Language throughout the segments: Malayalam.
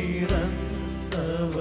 പിറന്നവനേ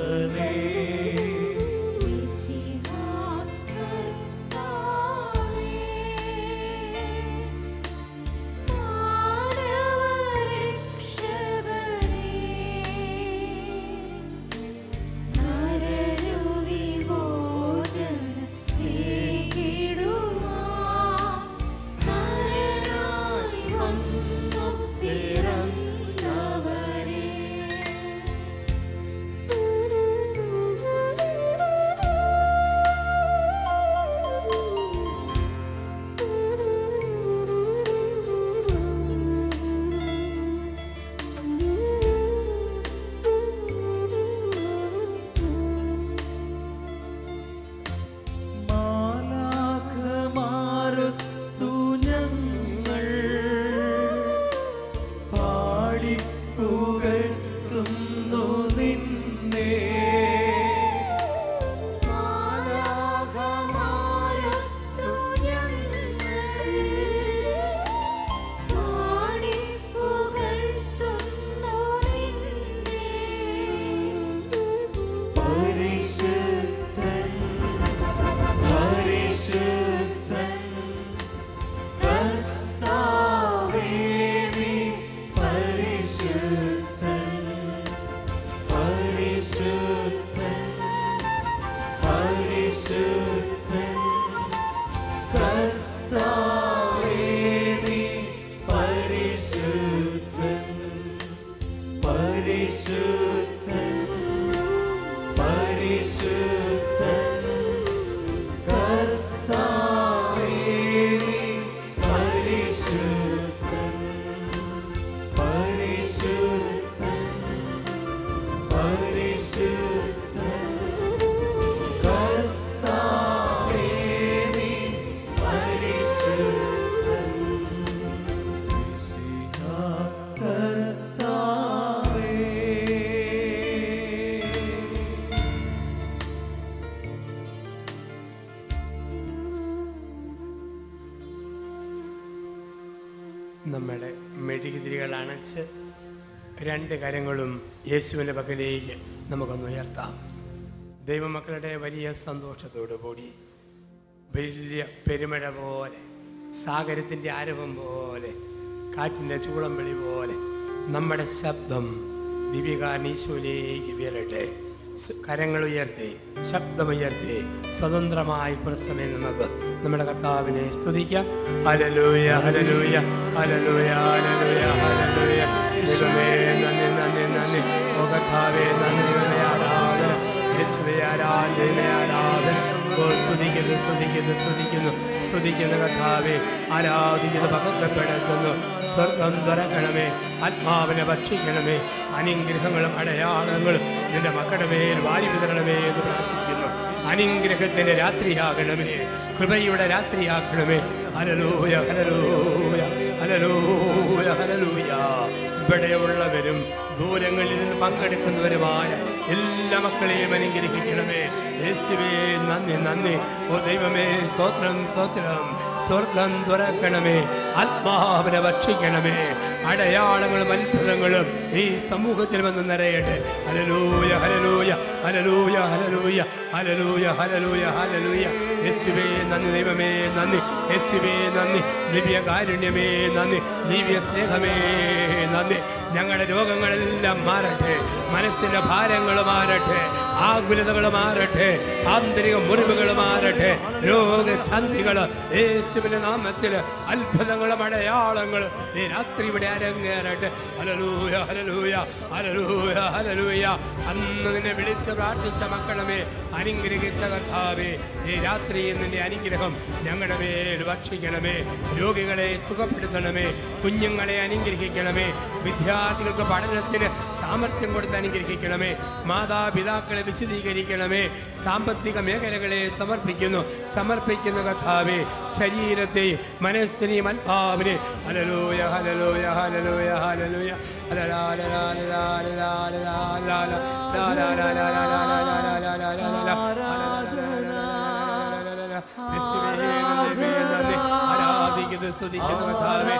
നമ്മുടെ മെഴുകുതിരികൾ അണച്ച് രണ്ട് കരങ്ങളും യേശുവിൻ്റെ പക്കലേക്ക് നമുക്കൊന്ന് ഉയർത്താം. ദൈവമക്കളുടെ വലിയ സന്തോഷത്തോടു കൂടി വലിയ പെരുമഴ പോലെ, സാഗരത്തിൻ്റെ ആരവം പോലെ, കാറ്റിൻ്റെ ചൂളംവിളി പോലെ നമ്മുടെ ശബ്ദം ദിവ്യകാരണീശോയിലേക്ക് ഉയരട്ടെ. കരങ്ങൾ ഉയർത്തി, ശബ്ദമുയർത്തി, സ്വതന്ത്രമായി കുറച്ച് സമയം നമുക്ക് നമ്മുടെ കർത്താവിനെ സ്തുതിക്കാം. ഹല്ലേലൂയ, ഹല്ലേലൂയ, ഹല്ലേലൂയ, ഹല്ലേലൂയ, ഹല്ലേലൂയ. ദൈവമേ നന്ദി, നന്ദി, നന്ദി. ഓ കർത്താവേ നന്ദി, ആരാധന. യേശുവേ ആരാധന, ആരാധന. ഓ സ്തുതിക്കുന്നു, സ്തുതിക്കുന്നു, സ്തുതിക്കുന്നു, സ്തുതിക്കുന്നു കർത്താവേ. ആരാധിക്കുന്നു, ഭക്തപ്പെടുത്തുന്നു. സ്വർഗം തുറക്കണമേ, ആത്മാവിനെ ഭക്ഷിക്കണമേ. അനുഗ്രഹങ്ങളും അടയാളങ്ങളും നിന്റെ മക്കളുടെ മേൽ വാരി വിതരണമേ എന്ന് പ്രാർത്ഥിക്കുന്നു. അനുഗ്രഹത്തിന്റെ രാത്രിയാകണമേ, കൃപയുടെ രാത്രിയാക്കണമേ. ഹല്ലേലൂയ, ഹല്ലേലൂയ, ഹല്ലേലൂയ, ഹല്ലേലൂയ. ഇവിടെയുള്ളവരും ദൂരങ്ങളിൽ നിന്ന് പങ്കെടുക്കുന്നവരുമായ എല്ലാ മക്കളെയും അനുഗ്രഹിക്കണമേ. യേശുവേ നന്ദി, നന്ദി. ഓ ദൈവമേ സ്തോത്രം, സ്തോത്രം. സ്വർഗം തുറക്കണമേ, ആത്മാവിനെ ഭക്ഷിക്കണമേ. അടയാളങ്ങളും അത്ഭുതങ്ങളും ഈ സമൂഹത്തിൽ വന്ന് നിറയട്ടെ. ഹല്ലേലൂയ, ഹല്ലേലൂയ, ഹല്ലേലൂയ, ഹല്ലേലൂയ, ഹല്ലേലൂയ, ഹല്ലേലൂയ, ഹല്ലേലൂയ. യേശുവേ നന്ദി, ദൈവമേ നന്ദി. യേശുവേ നന്ദി, ദിവ്യകാരുണ്യമേ നന്ദി, ദിവ്യ സ്നേഹമേ നന്ദി. ഞങ്ങളുടെ രോഗങ്ങളെല്ലാം മാറട്ടെ, മനസ്സിന്റെ ഭാരങ്ങൾ മാറട്ടെ, ആകുലതകൾ മാറട്ടെ, ആന്തരിക മുറിവുകൾ മാറട്ടെ, രോഗശാന്തികൾ യേശുവിന്റെ നാമത്തിൽ, അത്ഭുതങ്ങളും അടയാളങ്ങൾ ഈ രാത്രി ഇവിടെ അരങ്ങേറട്ടെ. ഹല്ലേലൂയ, ഹല്ലേലൂയ, ഹല്ലേലൂയ, ഹല്ലേലൂയ. അന്ന് നിന്നെ വിളിച്ച് പ്രാർത്ഥിച്ച മക്കളമേ, അനുഗ്രഹിച്ച കർത്താവേ, ഈ രാത്രി നിന്റെ അനുഗ്രഹം ഞങ്ങളുടെ മേൽ ഭക്ഷിക്കണമേ. രോഗികളെ സുഖപ്പെടുത്തണമേ, കുഞ്ഞുങ്ങളെ അനുഗ്രഹിക്കണമേ, വിദ്യാർത്ഥികൾക്ക് പഠനത്തിന് സാമർഥ്യം കൊടുത്ത് അനുഗ്രഹിക്കണമേ, മാതാപിതാക്കളെ വിശദീകരിക്കണമേ. സാമ്പത്തിക മേഖലകളെ സമർപ്പിക്കുന്ന കർത്താവേ, ശരീരത്തെയും മനസ്സിനെയും ആത്മാവിനെ. ഹല്ലേലൂയ, ഹല്ലേലൂയ, ഹല്ലേലൂയ, ഹല്ലേലൂയ, ആരാധിക്കുന്നു, സ്തുതിക്കുന്നു കർത്താവേ.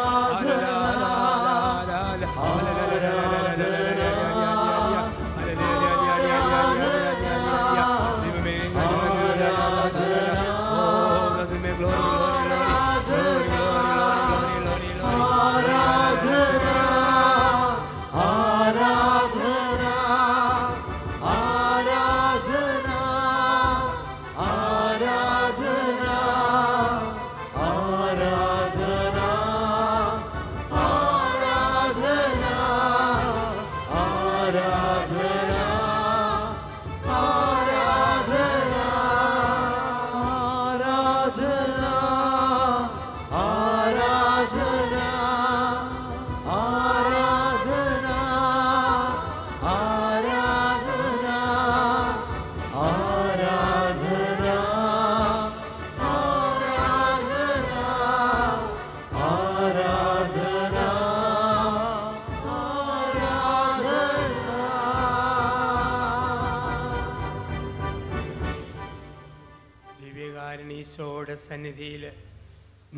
ഈശോയുടെ സന്നിധിയിൽ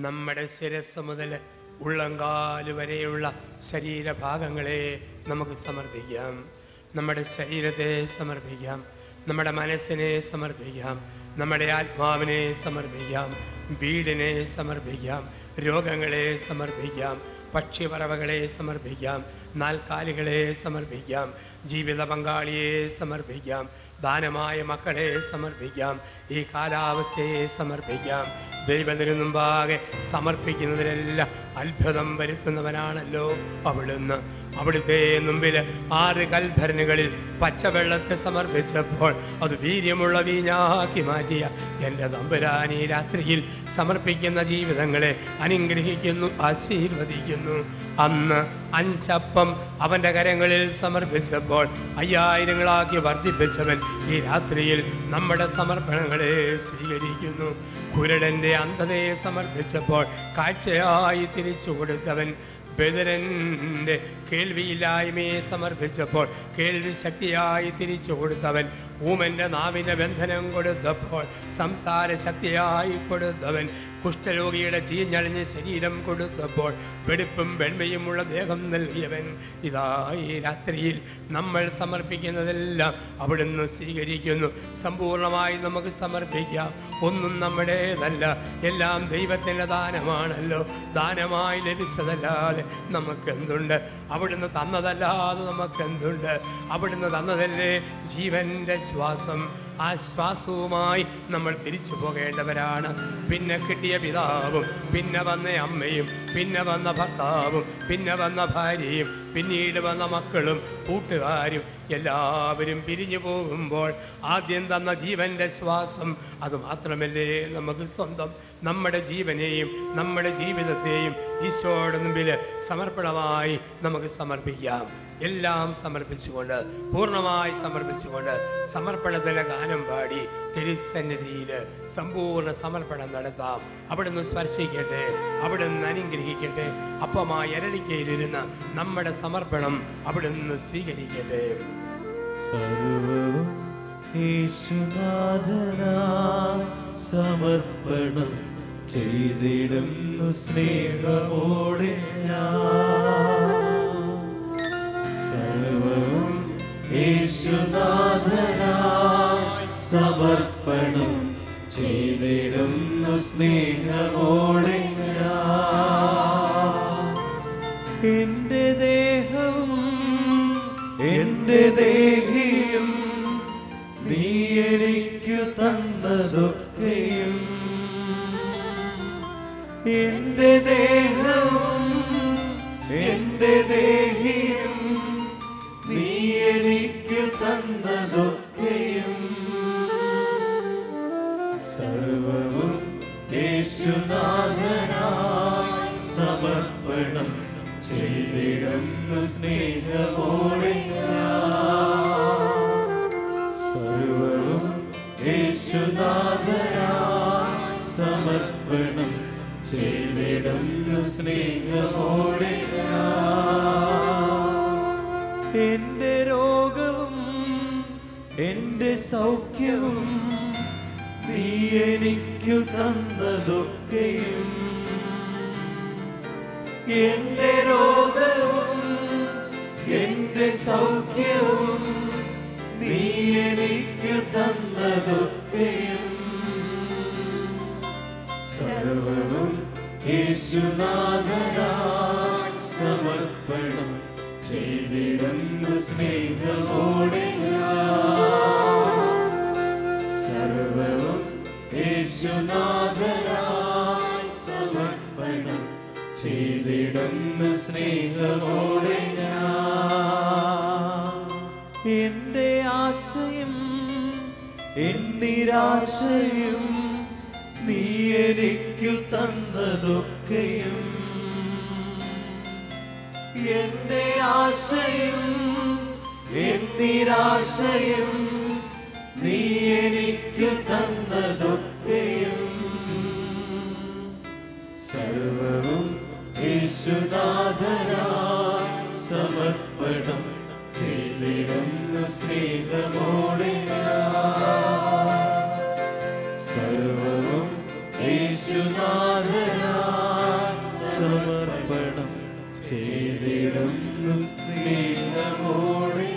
നമ്മുടെ ശിരസ് മുതൽ ഉള്ളങ്കാല് വരെയുള്ള ശരീരഭാഗങ്ങളെ നമുക്ക് സമർപ്പിക്കാം. നമ്മുടെ ശരീരത്തെ സമർപ്പിക്കാം, നമ്മുടെ മനസ്സിനെ സമർപ്പിക്കാം, നമ്മുടെ ആത്മാവിനെ സമർപ്പിക്കാം, വീടിനെ സമർപ്പിക്കാം, രോഗങ്ങളെ സമർപ്പിക്കാം, പക്ഷിപറവകളെ സമർപ്പിക്കാം, നാൽക്കാലികളെ സമർപ്പിക്കാം, ജീവിത പങ്കാളിയെ സമർപ്പിക്കാം, ദാനമായ മക്കളെ സമർപ്പിക്കാം, ഈ കാലാവസ്ഥയെ സമർപ്പിക്കാം. ദൈവത്തിന് മുമ്പാകെ സമർപ്പിക്കുന്നതിലെല്ലാം അത്ഭുതം വരുത്തുന്നവനാണല്ലോ അവിടുന്ന്. അവിടുത്തെ മുമ്പിൽ 6 കൽഭരണികളിൽ പച്ചവെള്ളത്തെ സമർപ്പിച്ചപ്പോൾ അത് വീര്യമുള്ള വീഞ്ഞാക്കി മാറ്റിയ എൻ്റെ തമ്പുരാൻ ഈ രാത്രിയിൽ സമർപ്പിക്കുന്ന ജീവിതങ്ങളെ അനുഗ്രഹിക്കുന്നു, ആശീർവദിക്കുന്നു. അന്ന് 5 അപ്പം അവൻ്റെ കരങ്ങളിൽ സമർപ്പിച്ചപ്പോൾ 5000ങ്ങളാക്കി വർദ്ധിപ്പിച്ചവൻ ഈ രാത്രിയിൽ നമ്മുടെ സമർപ്പണങ്ങളെ സ്വീകരിക്കുന്നു. കുരുടൻ്റെ അന്ധതയെ സമർപ്പിച്ചപ്പോൾ കാഴ്ചയായി തിരിച്ചു കൊടുത്തവൻ, ബദരൻ്റെ കേൾവിയില്ലായ്മയെ സമർപ്പിച്ചപ്പോൾ കേൾവി ശക്തിയായി തിരിച്ചു കൊടുത്തവൻ, ഊമൻ്റെ നാവിൻ്റെ ബന്ധനം കൊടുത്തപ്പോൾ സംസാര ശക്തിയായി കൊടുത്തവൻ, കുഷ്ഠരോഗിയുടെ ചീഞ്ഞളിഞ്ഞ ശരീരം കൊടുത്തപ്പോൾ വെടിപ്പും വെണ്മയുമുള്ള ദേഹം നൽകിയവൻ. ഇതാ ഈ രാത്രിയിൽ നമ്മൾ സമർപ്പിക്കുന്നതെല്ലാം അവിടുന്ന് സ്വീകരിക്കുന്നു. സമ്പൂർണമായി നമുക്ക് സമർപ്പിക്കാം. ഒന്നും നമ്മുടേതല്ല, എല്ലാം ദൈവത്തിൻ്റെ ദാനമാണല്ലോ. ദാനമായി ലഭിച്ചതല്ലാതെ നമുക്കെന്തുണ്ട്? അവിടുന്ന് തന്നതല്ലാതെ നമുക്കെന്തുണ്ട്? അവിടുന്ന് തന്നതല്ലേ ജീവൻ്റെ ശ്വാസം. ആ ശ്വാസവുമായി നമ്മൾ തിരിച്ചു പോകേണ്ടവരാണ്. പിന്നെ കിട്ടിയ പിതാവും, പിന്നെ വന്ന അമ്മയും, പിന്നെ വന്ന ഭർത്താവും, പിന്നെ വന്ന ഭാര്യയും, പിന്നീട് വന്ന മക്കളും കൂട്ടുകാരും എല്ലാവരും പിരിഞ്ഞു പോകുമ്പോൾ ആദ്യം തന്ന ജീവൻ്റെ ശ്വാസം അത് മാത്രമല്ലേ നമുക്ക് സ്വന്തം. നമ്മുടെ ജീവനെയും നമ്മുടെ ജീവിതത്തെയും ഈശോയുടെ മുമ്പിൽ സമർപ്പണമായി നമുക്ക് സമർപ്പിക്കാം. എല്ലാം സമർപ്പിച്ചുകൊണ്ട്, പൂർണ്ണമായി സമർപ്പിച്ചുകൊണ്ട് സമർപ്പണത്തിൻ്റെ ഗാനം പാടി തിരുസന്നിധിയിൽ സമ്പൂർണ്ണ സമർപ്പണം നടത്താം. അവിടുന്ന് സ്പർശിക്കട്ടെ, അവിടുന്ന് അനുഗ്രഹിക്കട്ടെ. അപ്പമായി അരളിക്കയിലിരുന്ന് നമ്മുടെ സമർപ്പണം അവിടുന്ന് സ്വീകരിക്കട്ടെ. സർവ്വവും യേശുനാഥനായി സമർപ്പണം ചെയ്തിടുന്നു സ്നേഹമോടെ ഞാൻ. സർവ്വവും യേശുനാഥനായി സമർപ്പണം ചെയ്തിടുന്നു സ്നേഹമോടെ ഞാൻ. എൻ്റെ ദേഹവും എൻ്റെ ദേഹിയും നീ എനിക്കു തന്നതൊക്കെയും, എൻ്റെ ദേഹവും എൻ്റെ ദേഹിയും നീ എനിക്കു തന്നതൊക്കെയും, സർവവും യേശുനാഥനായി സമർപ്പണം ചെയ്തിടുന്നു സ്നേഹമോടെ ഞാൻ. സർവവും യേശുനാഥനായി സമർപ്പണം ചെയ്തിടുന്നു സ്നേഹമോടെ ഞാൻ. എൻ്റെ രോഗവും എൻ്റെ സൗഖ്യവും നീ എനിക്കു തന്നതൊക്കെയും, എൻ്റെ രോഗവും എൻ്റെ സൗഖ്യവും നീ എനിക്കു തന്നതൊക്കെയും, സർവവും യേശുനാഥനായി സമർപ്പണം ചെയ്തിടുന്നു സ്നേഹമോടെ ഞാൻ. സർവവും യേശുനാഥനായി സമർപ്പണം ചെയ്തിടുന്നു സ്നേഹമോടെ ഞാൻ. എൻ്റെ ആശയും എന്നിരാശയും നീ എനിക്കു തന്നതൊക്കെയും, എൻ്റെ ആശയും എന്നിരാശയും നീ എനിക്കു തന്നതൊക്കെയും, സർവവും യേശുനാഥനായി സമർപ്പണം ചെയ്തിടുന്നു സ്നേഹമോടെ ഞാൻ. സർവവും ചെയ്തിടുന്നു സ്നേഹമോടെ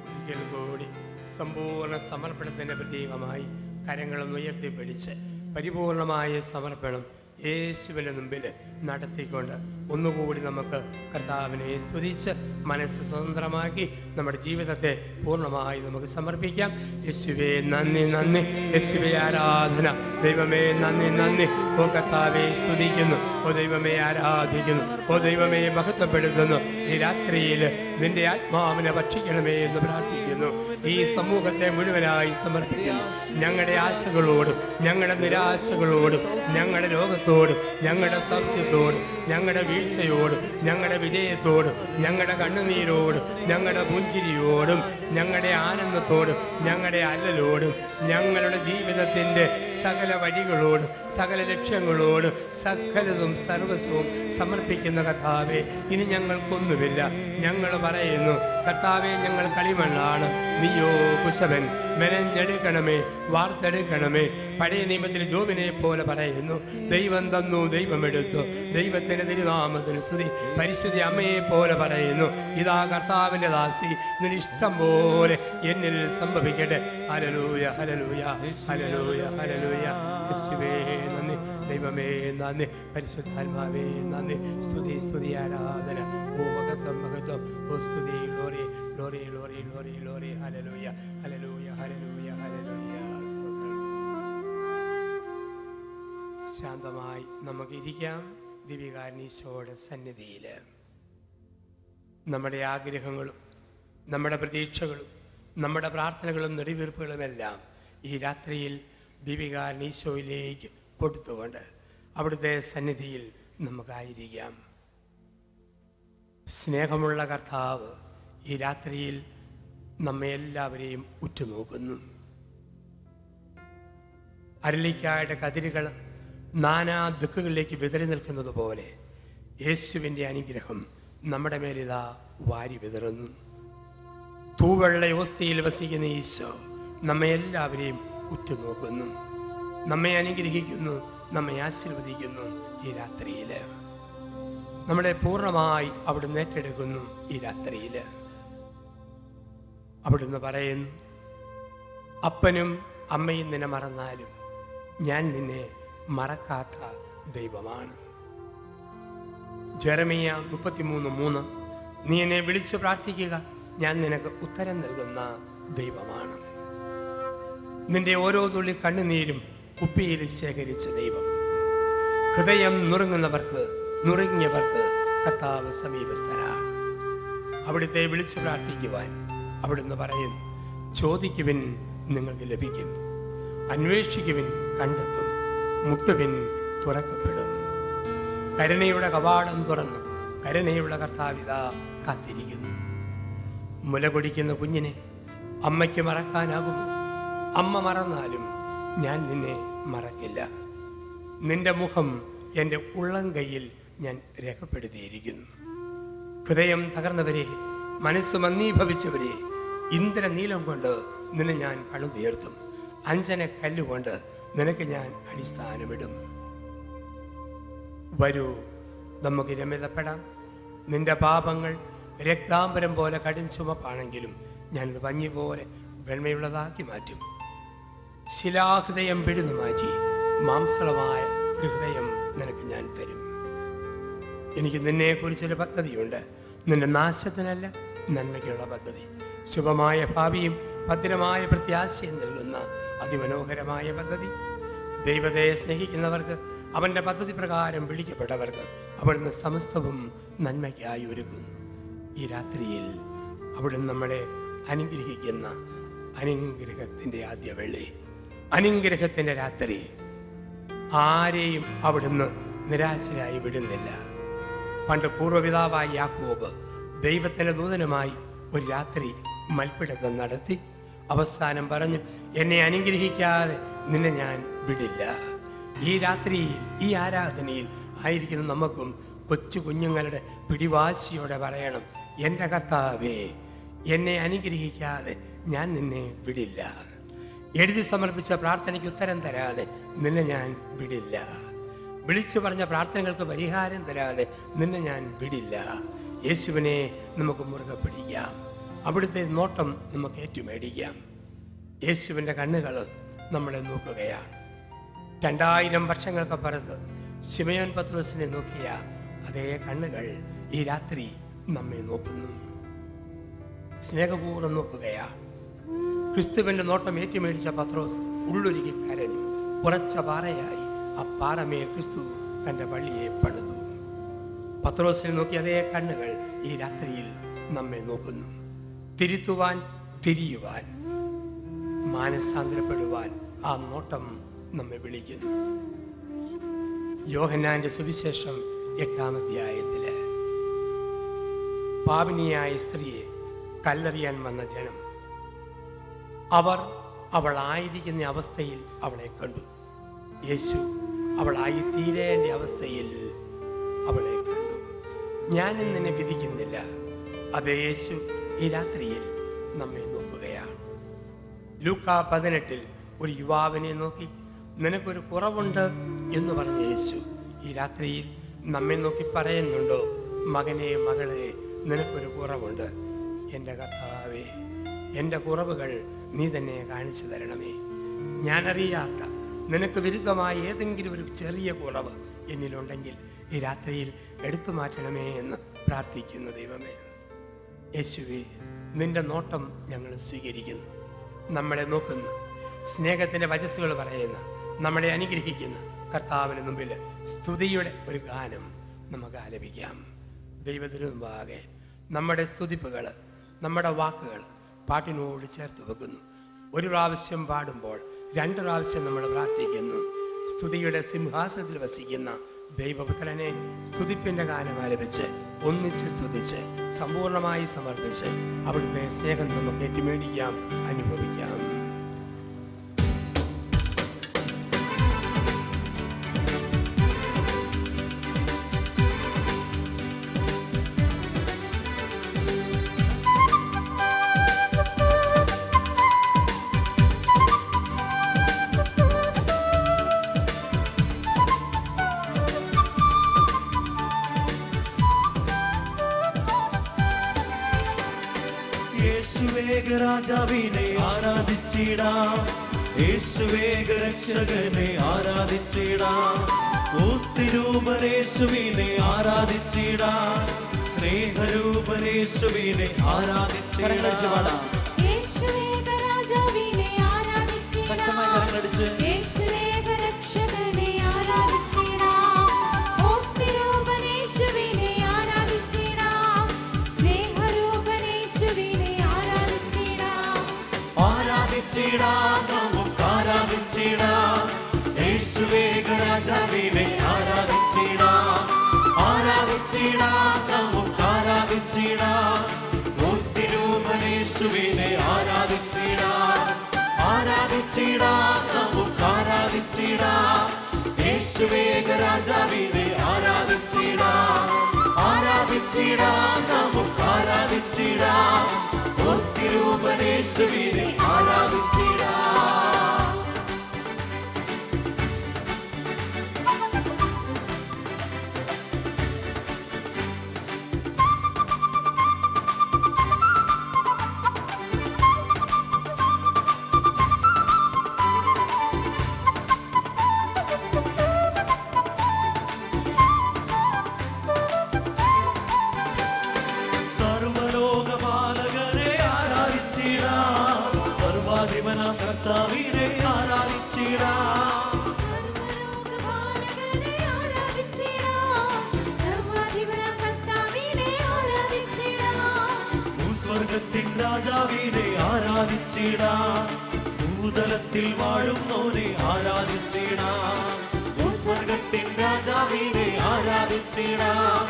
ഒരിക്കൽ കൂടി സമ്പൂർണ്ണ സമർപ്പണത്തിൻ്റെ പ്രതീകമായി കരങ്ങളൊന്ന് ഉയർത്തിപ്പിടിച്ച് പരിപൂർണമായ സമർപ്പണം യേശുവിൻ്റെ മുമ്പിൽ നടത്തിക്കൊണ്ട് ഒന്നുകൂടി നമുക്ക് കർത്താവിനെ സ്തുതിച്ച് മനസ്സ് സ്വതന്ത്രമാക്കി നമ്മുടെ ജീവിതത്തെ പൂർണ്ണമായി നമുക്ക് സമർപ്പിക്കാം. യേശുവേ നന്ദി നന്ദി, യേശുവേ ആരാധന, ദൈവമേ നന്ദി നന്ദി. ഓ കർത്താവെ സ്തുതിക്കുന്നു, ഓ ദൈവമേ ആരാധിക്കുന്നു, ഓ ദൈവമേ മഹത്വപ്പെടുത്തുന്നു. ഈ രാത്രിയിൽ നിന്റെ ആത്മാവിനെ ഭക്ഷിക്കണമേ എന്ന് പ്രാർത്ഥിക്കുന്നു. ഈ സമൂഹത്തെ മുഴുവനായി സമർപ്പിക്കുന്നു. ഞങ്ങളുടെ ആശകളോടും ഞങ്ങളുടെ നിരാശകളോടും ഞങ്ങളുടെ ലോകത്തോടും ഞങ്ങളുടെ സൗഖ്യത്തോടും ഞങ്ങളുടെ വീഴ്ചയോടും ഞങ്ങളുടെ വിജയത്തോടും ഞങ്ങളുടെ കണ്ണുനീരോടും ഞങ്ങളുടെ പുഞ്ചിരിയോടും ഞങ്ങളുടെ ആനന്ദത്തോടും ഞങ്ങളുടെ അല്ലലോടും ഞങ്ങളുടെ ജീവിതത്തിൻ്റെ സകല വഴികളോടും സകല ലക്ഷ്യങ്ങളോടും സകലതും സർവസ്വവും സമർപ്പിക്കുന്ന കർത്താവേ, ഇനി ഞങ്ങൾക്കൊന്നുമില്ല. ഞങ്ങൾ പറയുന്നു കർത്താവേ, ഞങ്ങൾ കളിമണ്ണാണ്, നീയോ കുശവൻ, മെനഞ്ഞെടുക്കണമേ, വാർത്തെടുക്കണമേ. പഴയ നിയമത്തിൽ ജോബിനെ പോലെ പറയുന്നു, ദൈവം തന്നു ദൈവമെടുത്തു, ദൈവത്തിൻ്റെ തിരുനാമത്തിന് സ്തുതി. പരിശുദ്ധ അമ്മയെ പോലെ പറയുന്നു, ഇതാ കർത്താവിൻ്റെ ദാസി, നിന്നിഷ്ടം പോലെ എന്നിൽ സംഭവിക്കട്ടെ. ഹല്ലേലൂയ ഹല്ലേലൂയ ഹല്ലേലൂയ ഹല്ലേലൂയ. യേശുവേ നന്ദി, ദൈവമേ നന്ദി, പരിശുദ്ധാത്മാവേ നന്ദി. സ്തുതി സ്തുതി ആരാധന, ഓ മഹത്വം മഹത്വം, ഓ സ്തുതി glory glory glory glory glory. Hallelujah ഹല്ലേലൂയ ഹല്ലേലൂയ ഹല്ലേലൂയ. സ്തോത്രം. ശാന്തമായി നമുക്കിരിക്കാം ദിവ്യകാരുണ്യീശോയുടെ സന്നിധിയിൽ. നമ്മുടെ ആഗ്രഹങ്ങളും നമ്മുടെ പ്രതീക്ഷകളും നമ്മുടെ പ്രാർത്ഥനകളും നെടുവീർപ്പുകളുമെല്ലാം ഈ രാത്രിയിൽ ദിവ്യകാരുണ്യീശോയിലേക്ക് കൊടുത്തുകൊണ്ട് അവിടുത്തെ സന്നിധിയിൽ നമുക്കായിരിക്കാം. സ്നേഹമുള്ള കർത്താവ് ഈ രാത്രിയിൽ നമ്മെ എല്ലാവരെയും ഉറ്റുനോക്കുന്നു. അരളിക്കായുടെ കതിരുകൾ നാനാ ദിക്കുകളിലേക്ക് വിതറി നിൽക്കുന്നത് പോലെ യേശുവിൻ്റെ അനുഗ്രഹം നമ്മുടെ മേലിതാ വാരി വിതറുന്നു. തൂവെള്ള അവസ്ഥയിൽ വസിക്കുന്ന ഈശോ നമ്മെ എല്ലാവരെയും ഉറ്റുനോക്കുന്നു, നമ്മെ അനുഗ്രഹിക്കുന്നു, നമ്മെ ആശീർവദിക്കുന്നു. ഈ രാത്രിയിൽ നമ്മളെ പൂർണ്ണമായി അവിടുന്ന് ഏറ്റെടുക്കുന്നു. ഈ രാത്രിയിൽ അവിടുന്ന് പറയുന്നു, അപ്പനും അമ്മയും നിന്നെ മറന്നാലും ഞാൻ നിന്നെ മറക്കാത്ത ദൈവമാണ്. ജെറമിയ 33:3, നീ എന്നെ വിളിച്ച് പ്രാർത്ഥിക്കുക, ഞാൻ നിനക്ക് ഉത്തരം നൽകുന്ന ദൈവമാണ്. നിന്റെ ഓരോ തുള്ളി കണ്ണുനീരും കുപ്പിയിൽ ശേഖരിച്ച ദൈവം. ഹൃദയം നുറുങ്ങിയവർക്ക് കർത്താവ് സമീപസ്ഥനാണ്. അവിടുത്തെ വിളിച്ച് പ്രാർത്ഥിക്കുവാൻ അവിടുന്ന് പറയുന്നു, ചോദിക്കുവിൻ നിങ്ങൾക്ക് ലഭിക്കും, അന്വേഷിക്കുവിൻ കണ്ടെത്തും, മുട്ടുവിൻ തുറക്കപ്പെടും. കരുണയുടെ കവാടം തുറന്നു കരുണയുള്ള കർത്താവിതാ കാത്തിരിക്കുന്നു. മുല കൊടിക്കുന്ന കുഞ്ഞിനെ അമ്മയ്ക്ക് മറക്കാനാകുമോ? അമ്മ മറന്നാലും ഞാൻ നിന്നെ മറക്കില്ല. നിന്റെ മുഖം എൻ്റെ ഉള്ളം കൈയിൽ ഞാൻ രേഖപ്പെടുത്തിയിരിക്കുന്നു. ഹൃദയം തകർന്നവരെ, മനസ്സ് മന്ദീഭവിച്ചവരെ, ഇന്ദ്രനീലം കൊണ്ട് നിന്നെ ഞാൻ പണിതുയർത്തും, അഞ്ജന കല്ലുകൊണ്ട് നിനക്ക് ഞാൻ അടിസ്ഥാനമിടും. വരൂ, നമുക്ക് രമ്യതപ്പെടാം. നിന്റെ പാപങ്ങൾ രക്താംബരം പോലെ കടും ചുമപ്പാണെങ്കിലും ഞാനിത് പഞ്ഞി പോലെ വെണ്മയുള്ളതാക്കി മാറ്റും. ശിലാഹൃദയം പിഴുതു മാറ്റി മാംസളമായ ഒരു ഹൃദയം നിനക്ക് ഞാൻ തരും. എനിക്ക് നിന്നെക്കുറിച്ചൊരു പദ്ധതിയുണ്ട്, നിന്റെ നാശത്തിനല്ല, നന്മയ്ക്കുള്ള പദ്ധതി. ശുഭമായ ഭാവിയും ഭദ്രമായ പ്രത്യാശയും നൽകുന്ന അതിമനോഹരമായ പദ്ധതി. ദൈവത്തെ സ്നേഹിക്കുന്നവർക്ക്, അവൻ്റെ പദ്ധതി പ്രകാരം വിളിക്കപ്പെട്ടവർക്ക് അവിടുന്ന് സമസ്തവും നന്മയ്ക്കായി ഒരുക്കുന്നു. ഈ രാത്രിയിൽ അവിടുന്ന് നമ്മളെ അനുഗ്രഹിക്കുന്ന അനുഗ്രഹത്തിൻ്റെ ആദ്യ വെള്ളി, അനുഗ്രഹത്തിൻ്റെ രാത്രി. ആരെയും അവിടുന്ന് നിരാശരായി വിടുന്നില്ല. പണ്ട് പൂർവ്വപിതാവായ യാക്കോബ് ദൈവത്തിൻ്റെ ദൂതനുമായി ഒരു രാത്രി മൽപ്പിടുത്തം നടത്തി. അവസാനം പറഞ്ഞു, എന്നെ അനുഗ്രഹിക്കാതെ നിന്നെ ഞാൻ വിടില്ല. ഈ രാത്രിയിൽ, ഈ ആരാധനയിൽ ആയിരിക്കുന്ന നമുക്കും കൊച്ചു കുഞ്ഞുങ്ങളുടെ പിടിവാശിയോടെ പറയണം, എൻ്റെ കർത്താവേ, എന്നെ അനുഗ്രഹിക്കാതെ ഞാൻ നിന്നെ വിടില്ല. എഴുതി സമർപ്പിച്ച പ്രാർത്ഥനയ്ക്ക് ഉത്തരം തരാതെ നിന്നെ ഞാൻ വിടില്ല. വിളിച്ചു പറഞ്ഞ പ്രാർത്ഥനകൾക്ക് പരിഹാരം തരാതെ നിന്നെ ഞാൻ വിടില്ല. യേശുവിനെ നമുക്ക് മുറുകെ പിടിക്കാം. അവിടുത്തെ നോട്ടം നമുക്ക് ഏറ്റുമേടിക്കാം. യേശുവിൻ്റെ കണ്ണുകൾ നമ്മളെ നോക്കുകയാണ്. 2000 വർഷങ്ങൾക്കപ്പുറത്ത് ശിമയോൻ പത്രോസിനെ നോക്കിയ അതേ കണ്ണുകൾ ഈ രാത്രി നമ്മെ നോക്കുന്നു. സ്നേഹപൂർവ്വം നോക്കുകയാണ്. ക്രിസ്തുവിൻ്റെ നോട്ടം ഏറ്റുമേടിച്ച പത്രോസ് ഉള്ളൊരുക്കി കരഞ്ഞു. ഉറച്ച പാറയായി ആ പാറമേൽ ക്രിസ്തു തൻ്റെ പള്ളിയെ പണിതു. പത്രോസിനെ നോക്കി അതേ കണ്ണുകൾ ഈ രാത്രിയിൽ നമ്മെ നോക്കുന്നു. തിരുത്തുവാൻ, തിരിയുവാൻ, മാനസാന്തരപ്പെടുവാൻ ആ നോട്ടം നമ്മെ വിളിക്കുന്നു. യോഹന്നാന്റെ സുവിശേഷം 8-ാം അധ്യായത്തില് പാപിനിയായ സ്ത്രീയെ കല്ലെറിയാൻ വന്ന ജനം അവളായിരിക്കുന്ന അവസ്ഥയിൽ അവളെ കണ്ടു. യേശു അവളായി തീരേണ്ട അവസ്ഥയിൽ അവളെ കണ്ടു. ഞാനും നിന്നെ വിധിക്കുന്നില്ല. അതേ യേശു ഈ രാത്രിയിൽ നമ്മെ നോക്കുകയാണ്. ലൂക്കാ 18 ഒരു യുവാവിനെ നോക്കി നിനക്കൊരു കുറവുണ്ട് എന്ന് പറഞ്ഞ യേശു ഈ രാത്രിയിൽ നമ്മെ നോക്കി പറയുന്നുണ്ടോ, മകനെ, മകളെ, നിനക്കൊരു കുറവുണ്ട്. എൻ്റെ കർത്താവേ, എൻ്റെ കുറവുകൾ നീ തന്നെ കാണിച്ചു തരണമേ. ഞാനറിയാത്ത നിനക്ക് വിരുദ്ധമായ ഏതെങ്കിലും ഒരു ചെറിയ കുറവ് എന്നിലുണ്ടെങ്കിൽ ഈ രാത്രിയിൽ എടുത്തു മാറ്റണമേ എന്ന് പ്രാർത്ഥിക്കുന്നു. ദൈവമേ, യേശുവേ, നിന്റെ നോട്ടം ഞങ്ങൾ സ്വീകരിക്കുന്നു. നമ്മളെ നോക്കുന്ന, സ്നേഹത്തിൻ്റെ വചസ്സുകൾ പറയുന്ന, നമ്മളെ അനുഗ്രഹിക്കുന്ന കർത്താവിന് മുമ്പിൽ സ്തുതിയുടെ ഒരു ഗാനം നമുക്ക് ആലപിക്കാം. ദൈവത്തിനു മുമ്പാകെ നമ്മുടെ സ്തുതിപ്പുകൾ, നമ്മുടെ വാക്കുകൾ പാട്ടിനോട് ചേർത്ത് വെക്കുന്നു. ഒരു പ്രാവശ്യം പാടുമ്പോൾ 2 പ്രാവശ്യം നമ്മൾ പ്രാർത്ഥിക്കുന്നു. സ്തുതിയുടെ സിംഹാസനത്തിൽ വസിക്കുന്ന ദൈവപുത്രനെ സ്തുതിപ്പിൻ്റെ ഗാനം ആലപിച്ച് ഒന്നിച്ച് സ്തുതിച്ച് സമ്പൂർണ്ണമായി സമർപ്പിച്ച് അവിടുത്തെ സ്നേഹം നമുക്ക് ഏറ്റുമേടിക്കാം, അനുഭവിക്കാം. രാജാവിനെ ആരാധിച്ചിടാം, യേശുവേഗ രക്ഷകനെ ആരാധിച്ചിടാം, ഓസ്തിരൂപനേശുവിനെ ആരാധിച്ചിടാം, സ്നേഹരൂപനേശുവിനെ ആരാധിച്ചിടാം. യേശുവേഗ രാജാവിനെ ആരാധിച്ചിടാം, യേശുവേഗ രക്ഷകനെ ആരാധിച്ചിടാം, ഓസ്തിരൂപനേശുവിനെ ആരാധിച്ചിടാം, സ്നേഹരൂപനേശുവിനെ ആരാധിച്ചിടാം, യേശുവേഗ രാജാവിനെ ആരാധിച്ചിടാം, നമുക്ക് ആരാധിച്ചിടാം, ഓസ്തിരൂപനേശുവിനെ ആരാധിച്ചിടാം, നമുക്ക് ആരാധിച്ചിടാം, യേശുവേഗ രാജാവിനെ ആരാധിച്ചിടാം, നമുക്ക് ആരാധിച്ചിടാം, ഓസ്തിരൂപനേശുവിനെ ആരാധിച്ചിടാം. കർത്താവിനെ ആരാധിച്ചിടാം, ഭൂസ്വർഗത്തിൻ രാജാവിനെ ആരാധിച്ചിടാം, ഭൂതലത്തിൽ വാഴുന്നോനെ ആരാധിച്ചിടാം, ഭൂസ്വർഗത്തിൻ രാജാവിനെ ആരാധിച്ചിടാം,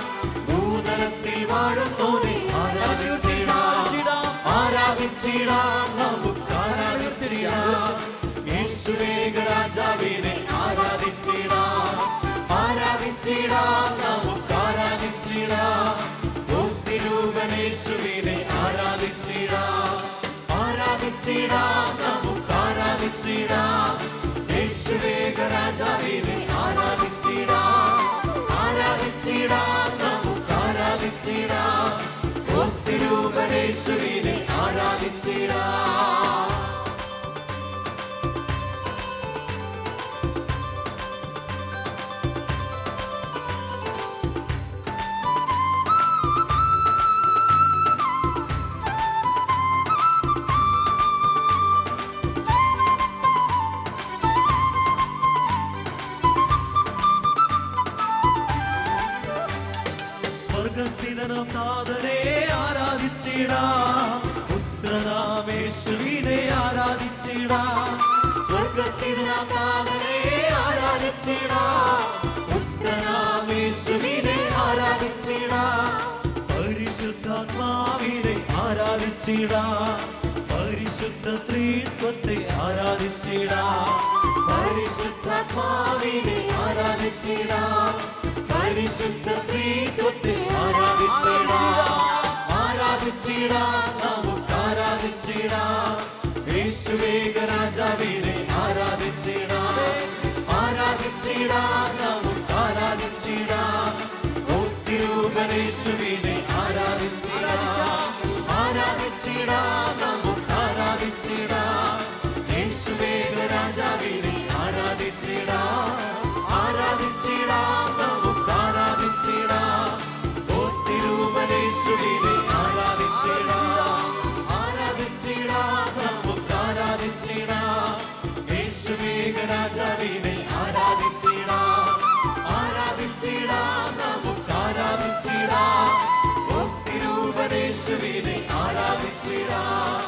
ഭൂതലത്തിൽ വാഴുന്നോനെ ആരാധിച്ചിടാം, നമുക്ക് ആരാധിച്ചിടാം, യേശുവേഗ രാജാവിനെ ആരാധിച്ചിടാം, നമുക്ക് ആരാധിച്ചിടാം, ഓസ്തിരൂപനേശുവിനെ ആരാധിച്ചിടാം, നമുക്ക് ആരാധിച്ചിടാം, യേശുവേഗ രാജാവിനെ ആരാധിച്ചിടാം, സ്തുതിരൂപനേശുവിനെ ആരാധിച്ചിടാം. സ്വർഗസ്ഥിതനാം നാഥനെ ആരാധിച്ചിടാം. പുത്രനാമേശുവിനെ ആരാധിച്ചിടാം. സ്വർഗസ്ഥിതനാം നാഥനെ ആരാധിച്ചിടാം. പുത്രനാമേശുവിനെ ആരാധിച്ചിടാം. പരിശുദ്ധാത്മാവിനെ ആരാധിച്ചിടാം. പരിശുദ്ധ ത്രിത്വത്തെ ആരാധിച്ചിടാം. പരിശുദ്ധാത്മാവിനെ ആരാധിച്ചിടാം. പരിശുദ്ധ ത്രിത്വത്തെ ആരാധിച്ചിടാം. ആരാധിച്ചിടാം, നമുക്ക് ആരാധിച്ചിടാം. യേശുവേക രാജാവിനെ ആരാധിച്ചിടാം. ആരാധിച്ചിടാം, നമുക്ക് ആരാധിച്ചിടാം. സ്തുതിരൂപനേശുവിനെ ആരാധിച്ചിടാം. ആരാധിച്ചിടാം, നമുക്ക് ആരാധിച്ചിടാം. യേശുവേക രാജാവിനെ ആരാധിച്ചിടാം. ആരാധിച്ചിടാം, നമുക്ക് ആരാധിച്ചിടാം. സ്തുതിരൂപനേശുവിനെ ആരാധിച്ചിടാം. ആരാധിച്ചിടാം, നമുക്ക് ആരാധിച്ചിടാം. യേശുവേക രാജാവിനെ ആരാധിച്ചിടാം. ആരാധിച്ചിടാം, നമുക്ക് ആരാധിച്ചിടാം. സ്തുതിരൂപനേശുവിനെ ആരാധിച്ചിടാം.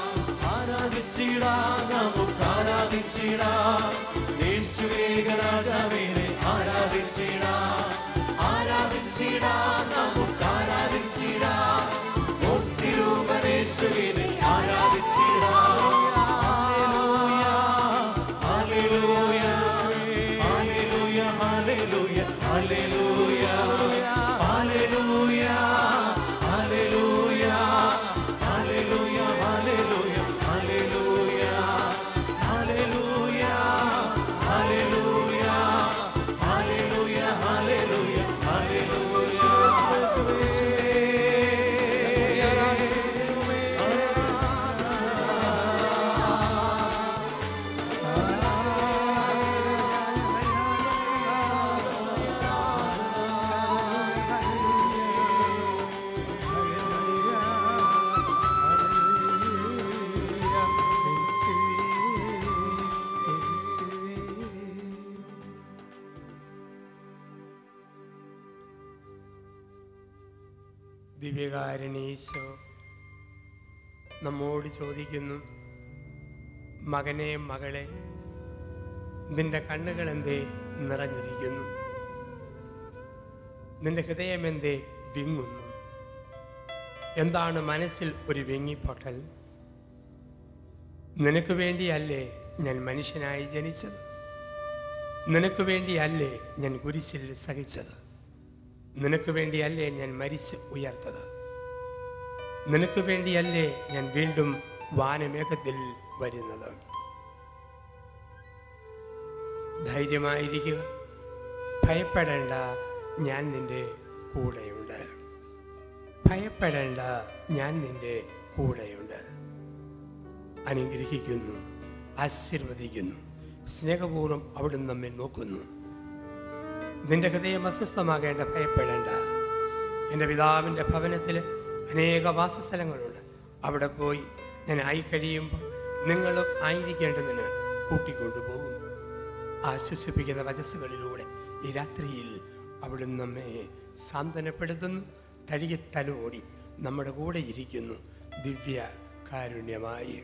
ആരാധിച്ചിടാം, നമുക്ക് ആരാധിച്ചിടാം. യേശുവേക രാജാവിനെ ആരാധിച്ചിടാം. ആരാധിച്ചിടാം, നമുക്ക് ആരാധിച്ചിടാം. സ്തുതിരൂപനേശുവിനെ ആരാധിച്ചിടാം. ഹല്ലേലൂയ, ഹല്ലേലൂയ, ഹല്ലേലൂയ, ഹല്ലേലൂയ, ഹല്ലേലൂയ, ഹല്ലേലൂയ, ഹല്ലേലൂയ, ഹല്ലേലൂയ, ഹല്ലേലൂയ, ഹല്ലേലൂയ, ഹല്ലേലൂയ, ഹല്ലേലൂയ, ഹല്ലേലൂയ, ദിവ്യകാരുണ്യേശോ നമ്മോട് ചോദിക്കുന്നു, മകനെ മകളെ, നിന്റെ കണ്ണുകൾ എന്തേ നിറഞ്ഞിരിക്കുന്നു? നിന്റെ ഹൃദയം എന്തേ വിങ്ങുന്നു? എന്താണ് മനസ്സിൽ ഒരു വിങ്ങിപ്പൊട്ടൽ? നിനക്ക് വേണ്ടിയല്ലേ ഞാൻ മനുഷ്യനായി ജനിച്ചത്? നിനക്ക് വേണ്ടിയല്ലേ ഞാൻ കുരിശിൽ സഹിച്ചത്? നിനക്ക് വേണ്ടിയല്ലേ ഞാൻ മരിച്ച് ഉയർത്തത്? നിനക്ക് വേണ്ടിയല്ലേ ഞാൻ വീണ്ടും വാനമേഘത്തിൽ വരുന്നത്? ധൈര്യമായിരിക്കുക, ഭയപ്പെടേണ്ട, ഞാൻ നിന്റെ കൂടെയുണ്ട്. ഭയപ്പെടേണ്ട, ഞാൻ നിന്റെ കൂടെയുണ്ട്. അനുഗ്രഹിക്കുന്നു, ആശീർവദിക്കുന്നു, സ്നേഹപൂർവ്വം അവിടുന്ന് നമ്മെ നോക്കുന്നു. നിന്റെ ഹൃദയം അസ്വസ്ഥമാകേണ്ട, ഭയപ്പെടേണ്ട. എൻ്റെ പിതാവിൻ്റെ ഭവനത്തിൽ അനേക വാസസ്ഥലങ്ങളുണ്ട്. അവിടെ പോയി ഞാൻ ആയിക്കഴിയുമ്പോൾ നിങ്ങളും ആയിരിക്കേണ്ടതിന് കൂട്ടിക്കൊണ്ടുപോകും. ആശ്വസിപ്പിക്കുന്ന വചസ്സുകളിലൂടെ ഈ രാത്രിയിൽ അവിടുന്ന് നമ്മെ സാന്ത്വനപ്പെടുത്തുന്നു. തടിയെ തലോടി നമ്മുടെ കൂടെ ഇരിക്കുന്നു ദിവ്യ കാരുണ്യമായി.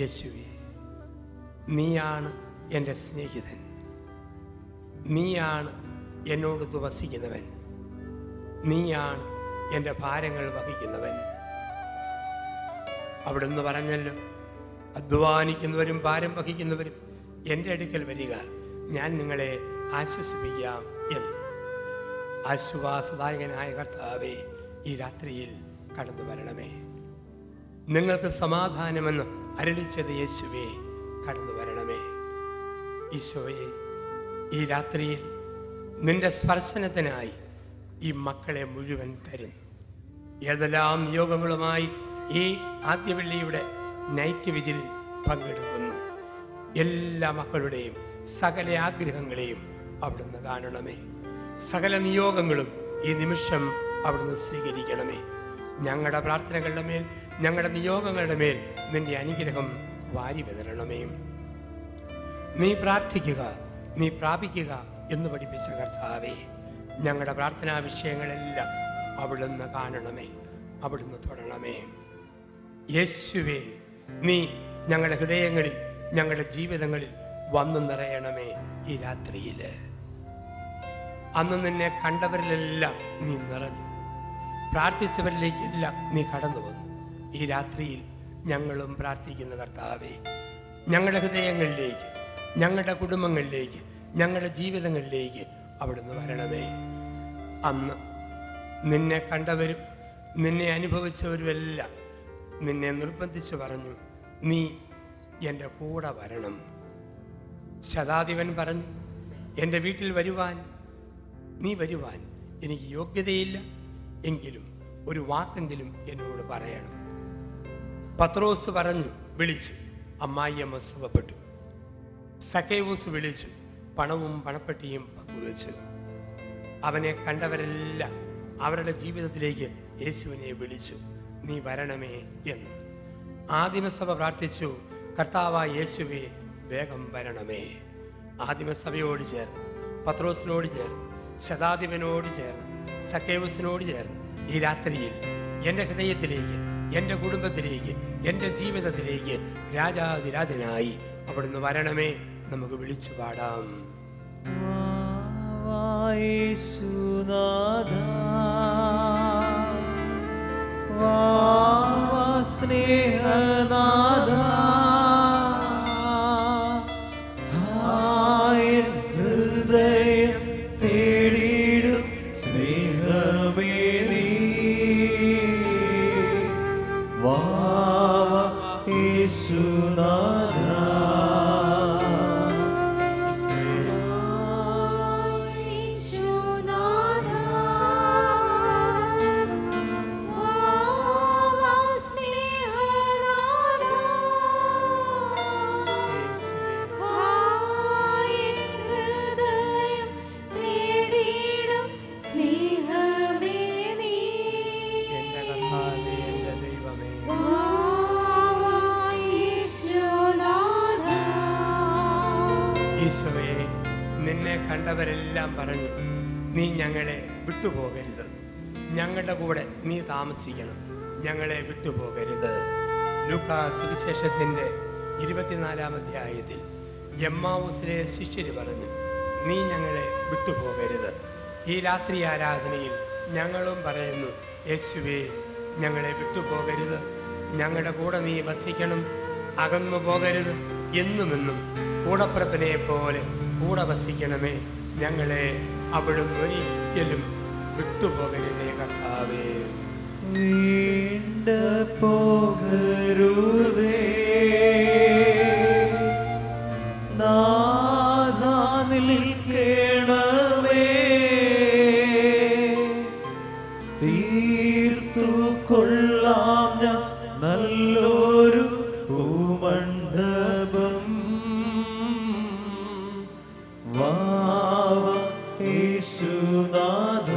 യേശുവേ, നീയാണ് എൻ്റെ സ്നേഹിതൻ. നീയാണ് എന്നോട് വസിക്കുന്നവൻ. നീയാണ് എൻ്റെ ഭാരങ്ങൾ വഹിക്കുന്നവൻ. അവിടുന്ന് പറഞ്ഞല്ലോ, അധ്വാനിക്കുന്നവരും ഭാരം വഹിക്കുന്നവരും എൻ്റെ അടുക്കൽ വരിക, ഞാൻ നിങ്ങളെ ആശ്വസിപ്പിക്കാം എന്ന്. ആശ്വാസദായകനായ കർത്താവേ, ഈ രാത്രിയിൽ കടന്നു വരണമേ. നിങ്ങൾക്ക് സമാധാനമെന്ന് അരുളിച്ചത് യേശുവേ, കടന്നു വരണമേ. ഈശോയെ, ഈ രാത്രിയിൽ നിന്റെ സ്പർശനത്തിനായി ഈ മക്കളെ മുഴുവൻ തരുന്നു. ഏതെല്ലാം നിയോഗങ്ങളുമായി ഈ ആദ്യ വെള്ളിയുടെ നൈറ്റ് വിജിലിൽ പങ്കെടുക്കുന്നു, എല്ലാ മക്കളുടെയും സകല ആഗ്രഹങ്ങളെയും അവിടുന്ന് കാണണമേ. സകല നിയോഗങ്ങളും ഈ നിമിഷം അവിടുന്ന് സ്വീകരിക്കണമേ. ഞങ്ങളുടെ പ്രാർത്ഥനകളുടെ മേൽ, ഞങ്ങളുടെ നിയോഗങ്ങളുടെ മേൽ നിന്റെ അനുഗ്രഹം വാരി വിതരണമേ. നീ പ്രാർത്ഥിക്കുക, നീ പ്രാപിക്കുക എന്ന് പഠിപ്പിച്ച കർത്താവേ, ഞങ്ങളുടെ പ്രാർത്ഥനാ വിഷയങ്ങളെല്ലാം അവിടുന്ന് കാണണമേ, അവിടുന്ന് തൊടണമേ. യേശുവേ, നീ ഞങ്ങളുടെ ഹൃദയങ്ങളിൽ, ഞങ്ങളുടെ ജീവിതങ്ങളിൽ വന്നു നിറയണമേ. ഈ രാത്രിയിൽ അന്ന് നിന്നെ കണ്ടവരിലെല്ലാം നീ നിറഞ്ഞു, പ്രാർത്ഥിച്ചവരിലേക്കെല്ലാം നീ കടന്നു വന്നു. ഈ രാത്രിയിൽ ഞങ്ങളും പ്രാർത്ഥിക്കുന്ന കർത്താവേ, ഞങ്ങളുടെ ഹൃദയങ്ങളിലേക്ക്, ഞങ്ങളുടെ കുടുംബങ്ങളിലേക്ക്, ഞങ്ങളുടെ ജീവിതങ്ങളിലേക്ക് അവിടുന്ന് വരണമേ. അന്ന് നിന്നെ കണ്ടവരും നിന്നെ അനുഭവിച്ചവരുമെല്ലാം നിന്നെ നിർബന്ധിച്ച് പറഞ്ഞു, നീ എൻ്റെ കൂടെ വരണം. ശതാധിപൻ പറഞ്ഞു, എൻ്റെ വീട്ടിൽ വരുവാൻ നീ വരുവാൻ എനിക്ക് യോഗ്യതയില്ല, എങ്കിലും ഒരു വാക്കെങ്കിലും എന്നോട് പറയണം. പത്രോസ് പറഞ്ഞു, വിളിച്ചു, അമ്മായിയമ്മ സുഖപ്പെട്ടു. സക്കേവൂസ് വിളിച്ചു, പണവും പണപ്പെട്ടിയും പങ്കുവച്ചു. അവനെ കണ്ടവരെല്ലാം അവരുടെ ജീവിതത്തിലേക്ക് യേശുവിനെ വിളിച്ചു, നീ വരണമേ എന്ന്. ആദിമസഭ പ്രാർത്ഥിച്ചു, കർത്താവായ യേശുവേ, വേഗം വരണമേ. ആദിമസഭയോട് ചേർന്ന്, പത്രോസിനോട് ചേർന്ന്, ശതാധിപനോട് ചേർന്ന്, സക്കേവൂസിനോട് ചേർന്ന് ഈ രാത്രിയിൽ എൻ്റെ ഹൃദയത്തിലേക്ക്, എൻ്റെ കുടുംബത്തിലേക്ക്, എൻ്റെ ജീവിതത്തിലേക്ക് രാജാതിരാജനായി അവിടുന്ന് വരണമേ. നമുക്ക് വിളിച്ചു പാടാം. സ്നേഹനാഥ, ഹൃദയം തേടിയിടും സ്നേഹമേ നീ, വാവ യേശുനാഥ. ഈശോയെ, നിന്നെ കണ്ടവരെല്ലാം പറഞ്ഞു, നീ ഞങ്ങളെ വിട്ടുപോകരുത്, ഞങ്ങളുടെ കൂടെ നീ താമസിക്കണം, ഞങ്ങളെ വിട്ടുപോകരുത്. ലൂക്കാ സുവിശേഷത്തിൻ്റെ 24-ാം അധ്യായത്തിൽ എമ്മാവൂസിലെ ശിഷ്യർ പറഞ്ഞു, നീ ഞങ്ങളെ വിട്ടുപോകരുത്. ഈ രാത്രി ആരാധനയിൽ ഞങ്ങളും പറയുന്നു, യേശുവേ, ഞങ്ങളെ വിട്ടുപോകരുത്, ഞങ്ങളുടെ കൂടെ നീ വസിക്കണം, അകന്നു പോകരുത്, എന്നുമെന്നും കൂടപ്പിറപ്പിനെ പോലെ കൂടെ വസിക്കണമേ. ഞങ്ങളെ അവിടുന്ന് ഒരിക്കലും വിട്ടുപോകരുതേ കർത്താവേ. വീണ്ട പോകരുതേ നാഥാ, നിൽക്കണമേ, തീർത്തു കൊള്ളാം ഞാൻ നല്ലൊരു പൂമണ്ഡപം, വാവ യേശുനാഥ.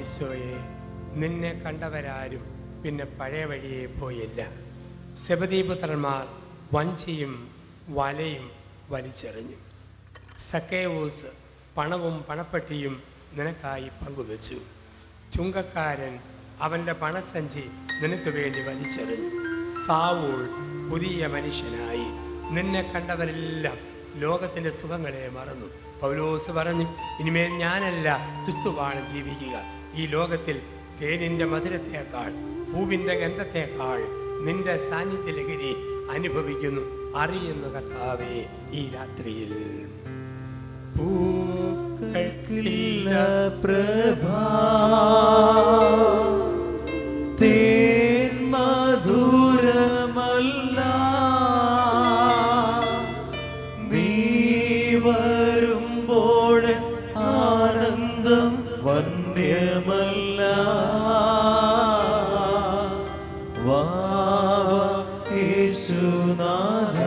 ഈശോയെ, നിന്നെ കണ്ടവരാരും പിന്നെ പഴയ വഴിയെ പോയില്ല. സെബദീപുത്രന്മാർ വഞ്ചിയും വലയും വലിച്ചെറിഞ്ഞു. സക്കേവൂസ് പണവും പണപ്പെട്ടിയും നിനക്കായി പങ്കുവച്ചു. ചുങ്കക്കാരൻ അവൻ്റെ പണസഞ്ചി നിനക്ക് വേണ്ടി വലിച്ചെറിഞ്ഞു. സാവൂൾ പുതിയ മനുഷ്യനായി. നിന്നെ കണ്ടവരെല്ലാം ലോകത്തിൻ്റെ സുഖങ്ങളെ മറന്നു. പൗലോസ് പറഞ്ഞു, ഇനിമേൽ ഞാനല്ല, ക്രിസ്തുവാണ് ജീവിക്കുക. ഈ ലോകത്തിൽ തേനിൻ്റെ മധുരത്തേക്കാൾ പൂവിൻ്റെ ഗന്ധത്തേക്കാൾ നിന്റെ സാന്നിധ്യ ലഹരി അനുഭവിക്കുന്നു. അറിയുന്നു കർത്താവേ ഈ രാത്രിയിൽ. പൂക്കൾക്കില്ല പ്രഭാ തേൻ മധുരമല്ല, നീ വരുമ്പോൾ ആനന്ദം വന്യമല്ല. വാ യേശുനാഥ,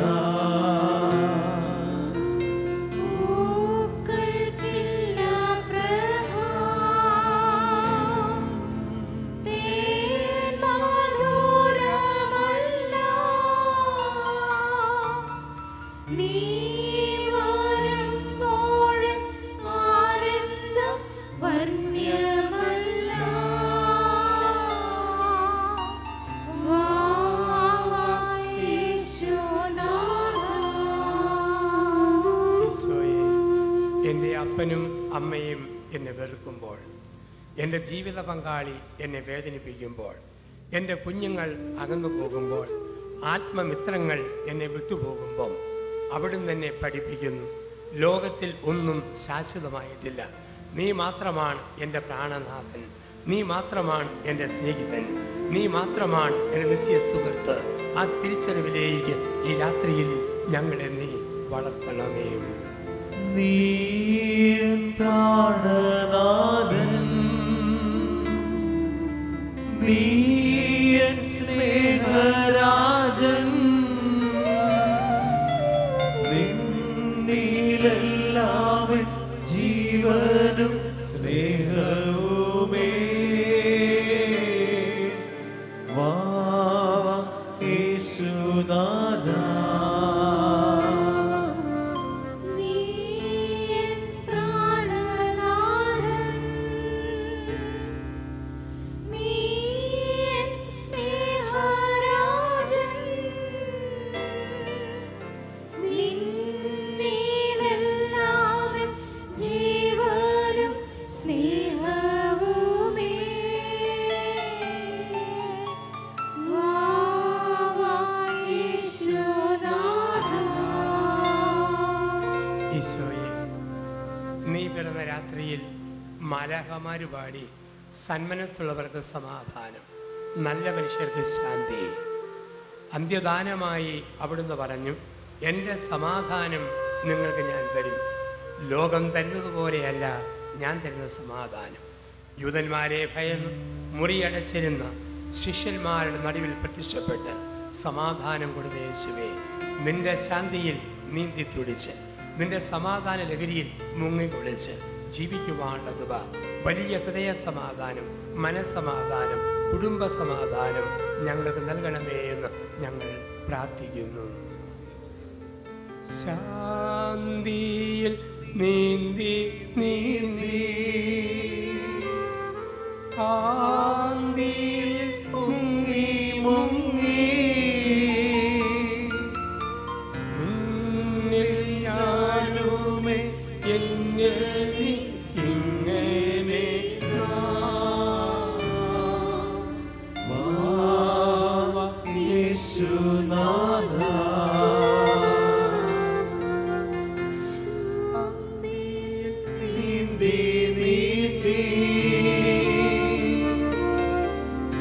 എൻ്റെ അപ്പനും അമ്മയും എന്നെ വെറുക്കുമ്പോൾ, എൻ്റെ ജീവിത പങ്കാളി എന്നെ വേദനിപ്പിക്കുമ്പോൾ, എൻ്റെ കുഞ്ഞുങ്ങൾ അകന്നു പോകുമ്പോൾ, ആത്മമിത്രങ്ങൾ എന്നെ വിട്ടുപോകുമ്പം അവിടുന്ന് എന്നെ പഠിപ്പിക്കുന്നു, ലോകത്തിൽ ഒന്നും ശാശ്വതമായിട്ടില്ല. നീ മാത്രമാണ് എൻ്റെ പ്രാണനാഥൻ, നീ മാത്രമാണ് എൻ്റെ സ്നേഹിതൻ, നീ മാത്രമാണ് എൻ്റെ നിത്യ സുഹൃത്ത്. ആ തിരിച്ചറിവിലേക്ക് ഈ രാത്രിയിൽ ഞങ്ങളെ നീ വളർത്തണമേ. നീ പ്രാണനാഥൻ, നീ സ്നേഹരാജൻ, നിന്നിലെല്ലാവൻ ജീവനും സ്നേഹവുമേ. വാ യേശുനാഥ, ഈശോയെ, നീ പിറന്ന രാത്രിയിൽ മാലാഖമാര് പാടി, സന്മനസ്സുള്ളവർക്ക് സമാധാനം, നല്ല മനുഷ്യർക്ക് ശാന്തി. അന്ത്യദാനമായി അവിടുന്ന് പറഞ്ഞു, എൻ്റെ സമാധാനം നിങ്ങൾക്ക് ഞാൻ തരും, ലോകം തരുന്നതുപോലെയല്ല ഞാൻ തരുന്ന സമാധാനം. യൂതന്മാരെ ഭയന്ന് മുറിയടച്ചിരുന്ന ശിഷ്യന്മാരുടെ നടുവിൽ പ്രത്യക്ഷപ്പെട്ട് സമാധാനം കൊടുത്ത യേശുവേ, നിന്റെ ശാന്തിയിൽ നീന്തി തുടിച്ച്, നിന്റെ സമാധാന ലഹരിയിൽ മുങ്ങിക്കൊളിച്ച് ജീവിക്കുവാനുള്ള കൃപ, വലിയ ഹൃദയ സമാധാനം, മനസ്സമാധാനം, കുടുംബ സമാധാനം ഞങ്ങൾക്ക് നൽകണമേ എന്ന് ഞങ്ങൾ പ്രാർത്ഥിക്കുന്നു. ശാന്തിയിൽ നീന്തി നീന്തി ആന്തിയിൽ മുങ്ങി മുങ്ങി നിന്നിൽ ഞാനുമേ എങ്ങനെ ഇങ്ങനെ യേശുനാഥ, നീന്തി നീന്തി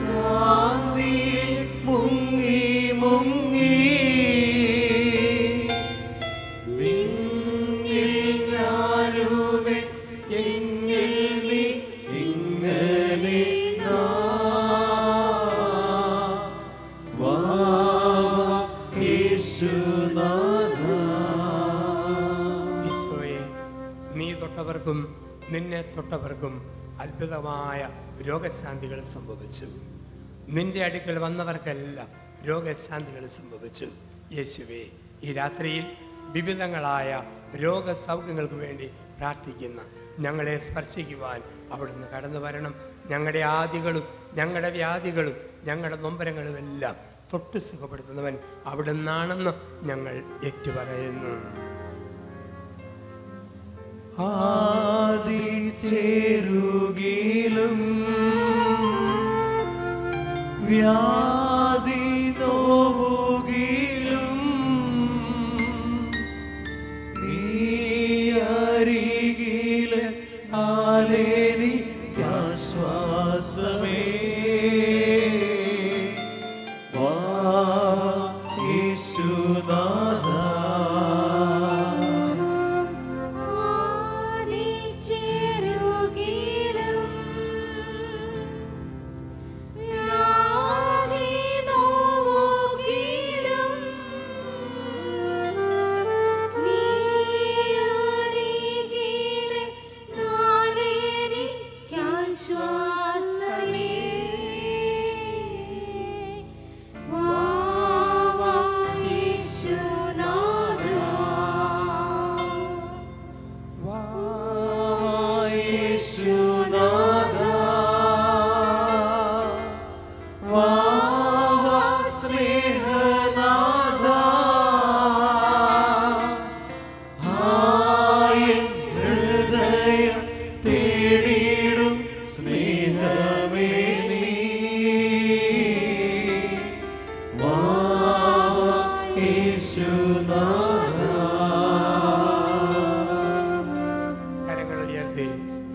കാന്തിയിൽ മുങ്ങി മുങ്ങി നിന്നിൽ ഞാനുമേ എങ്ങിൽ നീ ഇങ്ങനെ വാ യേശുനാഥ. ഈശോയെ, നീ തൊട്ടവർക്കും നിന്നെ തൊട്ടവർക്കും അത്ഭുതമായ രോഗശാന്തികൾ സംഭവിച്ചു. നിന്റെ അടുക്കൽ വന്നവർക്കെല്ലാം രോഗശാന്തികൾ സംഭവിച്ചു. യേശുവേ, ഈ രാത്രിയിൽ വിവിധങ്ങളായ രോഗസൗഖ്യങ്ങൾക്ക് വേണ്ടി പ്രാർത്ഥിക്കുന്ന ഞങ്ങളെ സ്പർശിക്കുവാൻ അവിടുന്ന് കടന്നു വരണം. ഞങ്ങളുടെ ആദികളും ഞങ്ങളുടെ വ്യാധികളും ഞങ്ങളുടെ നൊമ്പരങ്ങളുമെല്ലാം തൊട്ട് സുഖപ്പെടുത്തുന്നവൻ അവിടുന്നാണെന്ന് ഞങ്ങൾ ഏറ്റുപറയുന്നു. ആദി ചേരുകിലും വ്യാധി നോവുകിലും നീ അരികിലെ ആശ്വാസമേ യേശുനാഥ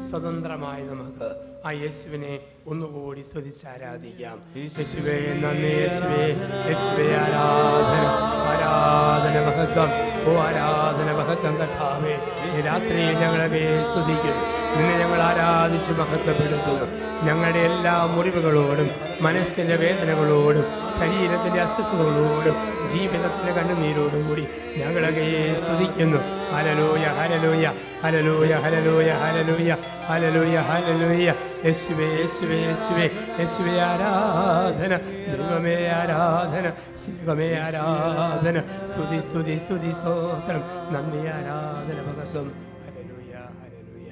സ്വതന്ത്രമായി നമുക്ക് ആ യേശുവിനെ ഒന്നുകൂടി സ്തുതിച്ചാരാധിക്കാം. യേശുവേ നന്ദി, യേശുവേ യേശുവേ ആരാധന ആരാധന മഹത്വം, ഓ ആരാധന മഹത്വം കർത്താവേ. ഈ രാത്രിയിൽ ഞങ്ങളെ സ്തുതിക്കുന്നു, നിന്നെ ഞങ്ങൾ ആരാധിച്ച് മഹത്വപ്പെടുത്തുന്നു. ഞങ്ങളുടെ എല്ലാ മുറിവുകളോടും മനസ്സിൻ്റെ വേദനകളോടും ശരീരത്തിൻ്റെ അസ്വസ്ഥതകളോടും ജീവിതത്തിൻ്റെ കണ്ണുനീരോടും കൂടി ഞങ്ങളങ്ങയെ സ്തുതിക്കുന്നു. ഹല്ലേലൂയ ഹല്ലേലൂയ ഹല്ലേലൂയ ഹല്ലേലൂയ ഹല്ലേലൂയ ഹല്ലേലൂയ ഹല്ലേലൂയ. യേശുവേ യേശുവേ യേശുവേ യേശുവേ ആരാധന, ദൈവമേ ആരാധന, സ്നേഹമേ ആരാധന, സ്തുതി സ്തുതി സ്തുതി സ്തോത്രം, നന്ദി ആരാധന മഹത്വം. Hallelujah hallelujah.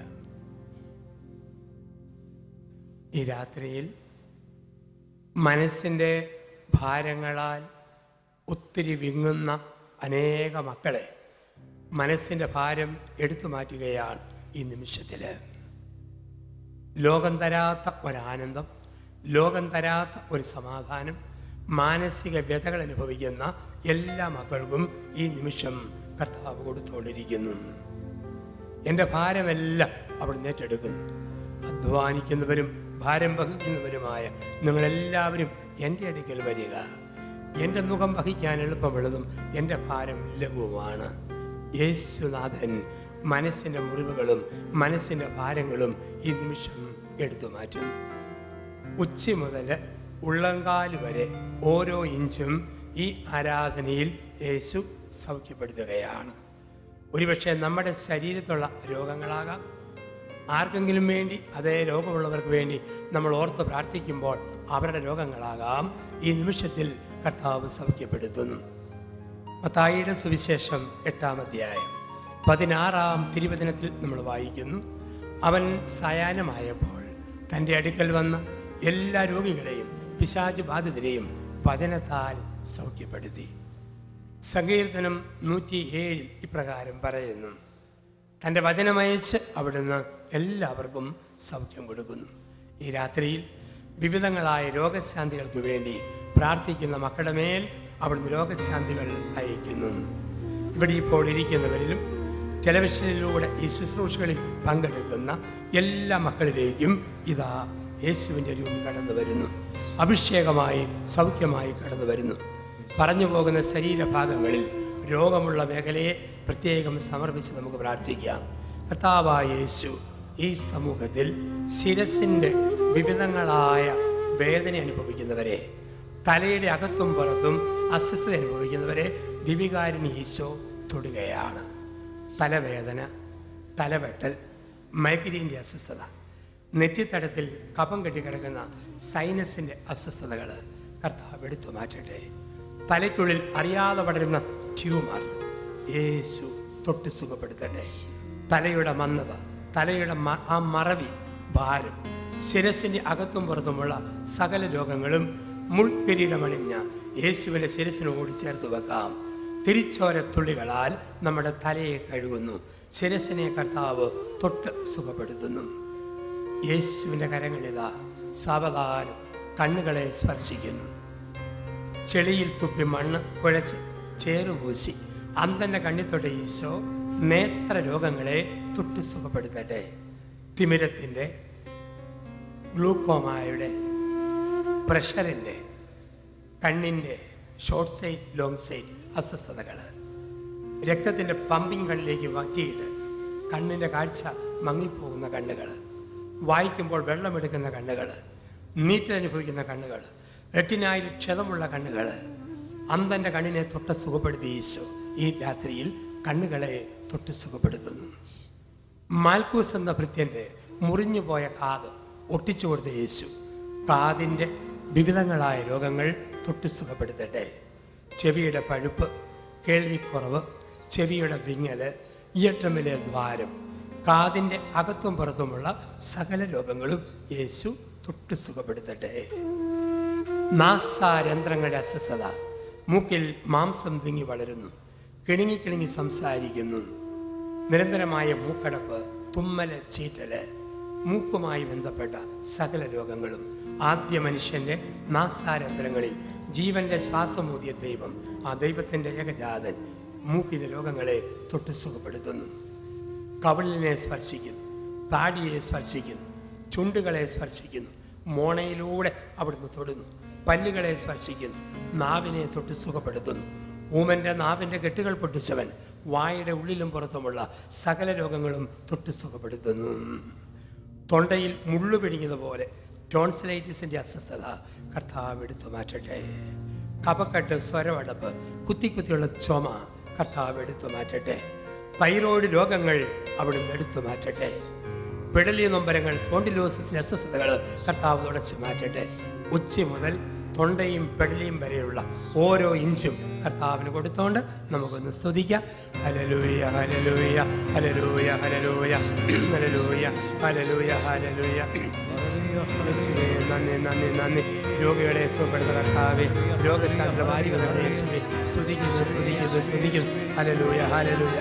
ഈ രാത്രിയിൽ മനസ്സിൻ്റെ ഭാരങ്ങളാൽ ഒത്തിരി വിങ്ങുന്ന അനേക മക്കളെ മനസ്സിൻ്റെ ഭാരം എടുത്തു മാറ്റുകയാണ് ഈ നിമിഷത്തിൽ. ലോകം തരാത്ത ഒരാനന്ദം, ലോകം തരാത്ത ഒരു സമാധാനം, മാനസിക വ്യതകൾ അനുഭവിക്കുന്ന എല്ലാ മക്കൾക്കും ഈ നിമിഷം കർത്താവ് കൊടുത്തുകൊണ്ടിരിക്കുന്നു. എൻ്റെ ഭാരമെല്ലാം അവിടെ ഏറ്റെടുക്കുന്നു. അധ്വാനിക്കുന്നവരും ഭാരം വഹിക്കുന്നവരുമായ നിങ്ങളെല്ലാവരും എൻ്റെ അടുക്കൽ വരിക. എൻ്റെ മുഖം വഹിക്കാൻ എളുപ്പമുള്ളതും എൻ്റെ ഭാരം ലഘുവുമാണ്. യേശുനാഥൻ മനസ്സിൻ്റെ മുറിവുകളും മനസ്സിൻ്റെ ഭാരങ്ങളും ഈ നിമിഷം എടുത്തു മാറ്റും. ഉച്ച മുതൽ ഉള്ളങ്കാല് വരെ ഓരോ ഇഞ്ചും ഈ ആരാധനയിൽ യേശു സൗഖ്യപ്പെടുത്തുകയാണ്. ഒരുപക്ഷെ നമ്മുടെ ശരീരത്തുള്ള രോഗങ്ങളാകാം, ആർക്കെങ്കിലും വേണ്ടി അതേ രോഗമുള്ളവർക്ക് വേണ്ടി നമ്മൾ ഓർത്ത് പ്രാർത്ഥിക്കുമ്പോൾ അവരുടെ രോഗങ്ങളാകാം ഈ നിമിഷത്തിൽ കർത്താവ് സൗഖ്യപ്പെടുത്തുന്നു. മത്തായിയുടെ സുവിശേഷം 8-ാം അധ്യായം 16-ാം തിരുവചനത്തിൽ നമ്മൾ വായിക്കുന്നു, അവൻ സായാഹ്നമായപ്പോൾ തൻ്റെ അടുക്കൽ വന്ന എല്ലാ രോഗികളെയും പിശാച് ബാധിതരെയും വചനത്താൽ സൗഖ്യപ്പെടുത്തി. സങ്കീർത്തനം 107 ഇപ്രകാരം പറയുന്നു, തൻ്റെ വചനമയച്ച് അവിടുന്ന് എല്ലാവർക്കും സൗഖ്യം കൊടുക്കുന്നു. ഈ രാത്രിയിൽ വിവിധങ്ങളായ രോഗശാന്തികൾക്ക് വേണ്ടി പ്രാർത്ഥിക്കുന്ന മക്കളുടെ മേൽ അവിടുന്ന് രോഗശാന്തികൾ അയക്കുന്നു. ഇവിടെ ഇപ്പോൾ ഇരിക്കുന്നവരിലും ടെലിവിഷനിലൂടെ ഈ ശുശ്രൂഷകളിൽ പങ്കെടുക്കുന്ന എല്ലാ മക്കളിലേക്കും ഇതാ യേശുവിൻ്റെ രൂപം കടന്നു വരുന്നു. അഭിഷേകമായി സൗഖ്യമായി കടന്നു വരുന്നു. പറഞ്ഞു പോകുന്ന ശരീരഭാഗങ്ങളിൽ രോഗമുള്ള മേഖലയെ പ്രത്യേകം സമർപ്പിച്ച് നമുക്ക് പ്രാർത്ഥിക്കാം. കർത്താവായ യേശു ഈ സമൂഹത്തിൽ ശിരസിൻ്റെ വിവിധങ്ങളായ വേദന അനുഭവിക്കുന്നവരെ, തലയുടെ അകത്തും പുറത്തും അസ്വസ്ഥത അനുഭവിക്കുന്നവരെ ദിവികാരുണ്യ ഈശോ തൊടുകയാണ്. തലവേദന, തലവെട്ടൽ, മൈഗ്രെയിൻ്റെ അസ്വസ്ഥത, നെറ്റിത്തടത്തിൽ കഫം കെട്ടിക്കിടക്കുന്ന സൈനസിൻ്റെ അസ്വസ്ഥതകൾ കർത്താവ് എടുത്തു മാറ്റട്ടെ. തലയ്ക്കുള്ളിൽ അറിയാതെ വളരുന്ന ട്യൂമർ യേശു തൊട്ട് സുഖപ്പെടുത്തട്ടെ. തലയുടെ മന്ദത, തലയുടെ ആ മറവി, ഭാരം, ശിരസിൻ്റെ അകത്തും പുറത്തുമുള്ള സകല രോഗങ്ങളും മുൾക്കിരീടമണിഞ്ഞ യേശുവിൻ്റെ ശിരസിനോട് ചേർത്ത് വെക്കാം. തിരിച്ചോരത്തുള്ളികളാൽ നമ്മുടെ തലയെ കഴുകുന്നു. ശിരസിനെ കർത്താവ് തൊട്ട് സുഖപ്പെടുത്തുന്നു. യേശുവിൻ്റെ കരങ്ങളിതാ സാവധാനം കണ്ണുകളെ സ്പർശിക്കുന്നു. ചെളിയിൽ തുപ്പി മണ്ണ് കുഴച്ച് ചേറുപൂശി അന്തൻ്റെ കണ്ണിത്തൊട്ട് ഈശോ നേത്ര രോഗങ്ങളെ തൊട്ട് സുഖപ്പെടുത്തട്ടെ. തിമിരത്തിൻ്റെ, ഗ്ലൂക്കോമയുടെ, പ്രഷറിൻ്റെ, കണ്ണിൻ്റെ ഷോർട്ട് സൈറ്റ് ലോങ് സൈറ്റ് അസ്വസ്ഥതകൾ, രക്തത്തിൻ്റെ പമ്പിങ് കണ്ണിലേക്ക് മാറ്റിയിട്ട് കണ്ണിൻ്റെ കാഴ്ച മങ്ങിപ്പോകുന്ന കണ്ണുകൾ, വായിക്കുമ്പോൾ വെള്ളമെടുക്കുന്ന കണ്ണുകൾ, നീറ്റനുഭവിക്കുന്ന കണ്ണുകൾ, റെറ്റിനായിൽ ക്ഷതമുള്ള കണ്ണുകൾ, അന്തൻ്റെ കണ്ണിനെ തൊട്ട് സുഖപ്പെടുത്തി ഈശോ ഈ രാത്രിയിൽ കണ്ണുകളെ തൊട്ട് സുഖപ്പെടുത്തുന്നു. മാൽക്കൂസ് എന്ന ഭൃത്യൻ്റെ മുറിഞ്ഞുപോയ കാത് ഒട്ടിച്ചു കൊടുത്ത യേശു കാതിൻ്റെ വിവിധങ്ങളായ രോഗങ്ങൾ തൊട്ട് സുഖപ്പെടുത്തട്ടെ. ചെവിയുടെ പഴുപ്പ്, കേൾവിക്കുറവ്, ചെവിയുടെ വിങ്ങൽ, ഇയട്ടമിലെ ദ്വാരം, കാതിൻ്റെ അകത്തും പുറത്തുമുള്ള സകല രോഗങ്ങളും യേശു തൊട്ട് സുഖപ്പെടുത്തട്ടെ. നാസാരന്ധ്രങ്ങളുടെ അസ്വസ്ഥത, മൂക്കിൽ മാംസം തിങ്ങി വളരുന്നു, കിണുങ്ങി സംസാരിക്കുന്നു, നിരന്തരമായ മൂക്കടപ്പ്, തുമ്മല്, ചീറ്റല്, മൂക്കുമായി ബന്ധപ്പെട്ട സകല രോഗങ്ങളും ആദ്യ മനുഷ്യൻ്റെ നാസാരന്ധ്രങ്ങളിൽ ജീവൻ്റെ ശ്വാസമൂതിയ ദൈവം, ആ ദൈവത്തിൻ്റെ ഏകജാതൻ മൂക്കിൻ്റെ രോഗങ്ങളെ തൊട്ട് സുഖപ്പെടുത്തുന്നു. കവിളിനെ സ്പർശിക്കുന്നു, താടിയെ സ്പർശിക്കുന്നു, ചുണ്ടുകളെ സ്പർശിക്കുന്നു, മോണയിലൂടെ അവിടുന്ന് തൊടുന്നു, പല്ലുകളെ സ്പർശിക്കുന്നു, നാവിനെ തൊട്ട് സുഖപ്പെടുത്തുന്നു. ഊമൻ്റെ നാവിൻ്റെ കെട്ടുകൾ പൊട്ടിച്ചവൻ വായുടെ ഉള്ളിലും പുറത്തുമുള്ള സകല രോഗങ്ങളും തൊട്ട് സുഖപ്പെടുത്തുന്നു. തൊണ്ടയിൽ മുള്ളു പിടിഞ്ഞതുപോലെ ടോൺസിലൈറ്റിസിൻ്റെ അസ്വസ്ഥത കർത്താവ് എടുത്തു മാറ്റട്ടെ. കഫക്കെട്ട്, സ്വരവടപ്പ്, കുത്തിയുള്ള ചുമ കർത്താവ് എടുത്തു മാറ്റട്ടെ. തൈറോയ്ഡ് രോഗങ്ങൾ അവിടുന്ന് എടുത്തു മാറ്റട്ടെ. പിടലി നൊമ്പരങ്ങൾ, സ്പോണ്ടിലോസിസിൻ്റെ അസ്വസ്ഥതകൾ കർത്താവ് തുടച്ചു മാറ്റട്ടെ. ഉച്ചി മുതൽ തൊണ്ടയും പെടലിയും വരെയുള്ള ഓരോ ഇഞ്ചും കർത്താവിന് കൊടുത്തുകൊണ്ട് നമുക്കൊന്ന് സ്തുതിക്കാം. ഹല്ലേലൂയ ഹല്ലേലൂയ ഹല്ലേലൂയ ഹല്ലേലൂയ ഹല്ലേലൂയ ഹല്ലേലൂയ ഹല്ലേലൂയ. യേശുവേ നന്ദി നന്ദി നന്ദി. രോഗികളെ സുഖപ്പെടുന്ന കർത്താവേ, രോഗശാന്തി വാരികളെ യേശുവേ സ്തുതിക്കുന്നു സ്തുതിക്കുന്നു സ്തുതിക്കുന്നു. ഹല്ലേലൂയ ഹല്ലേലൂയ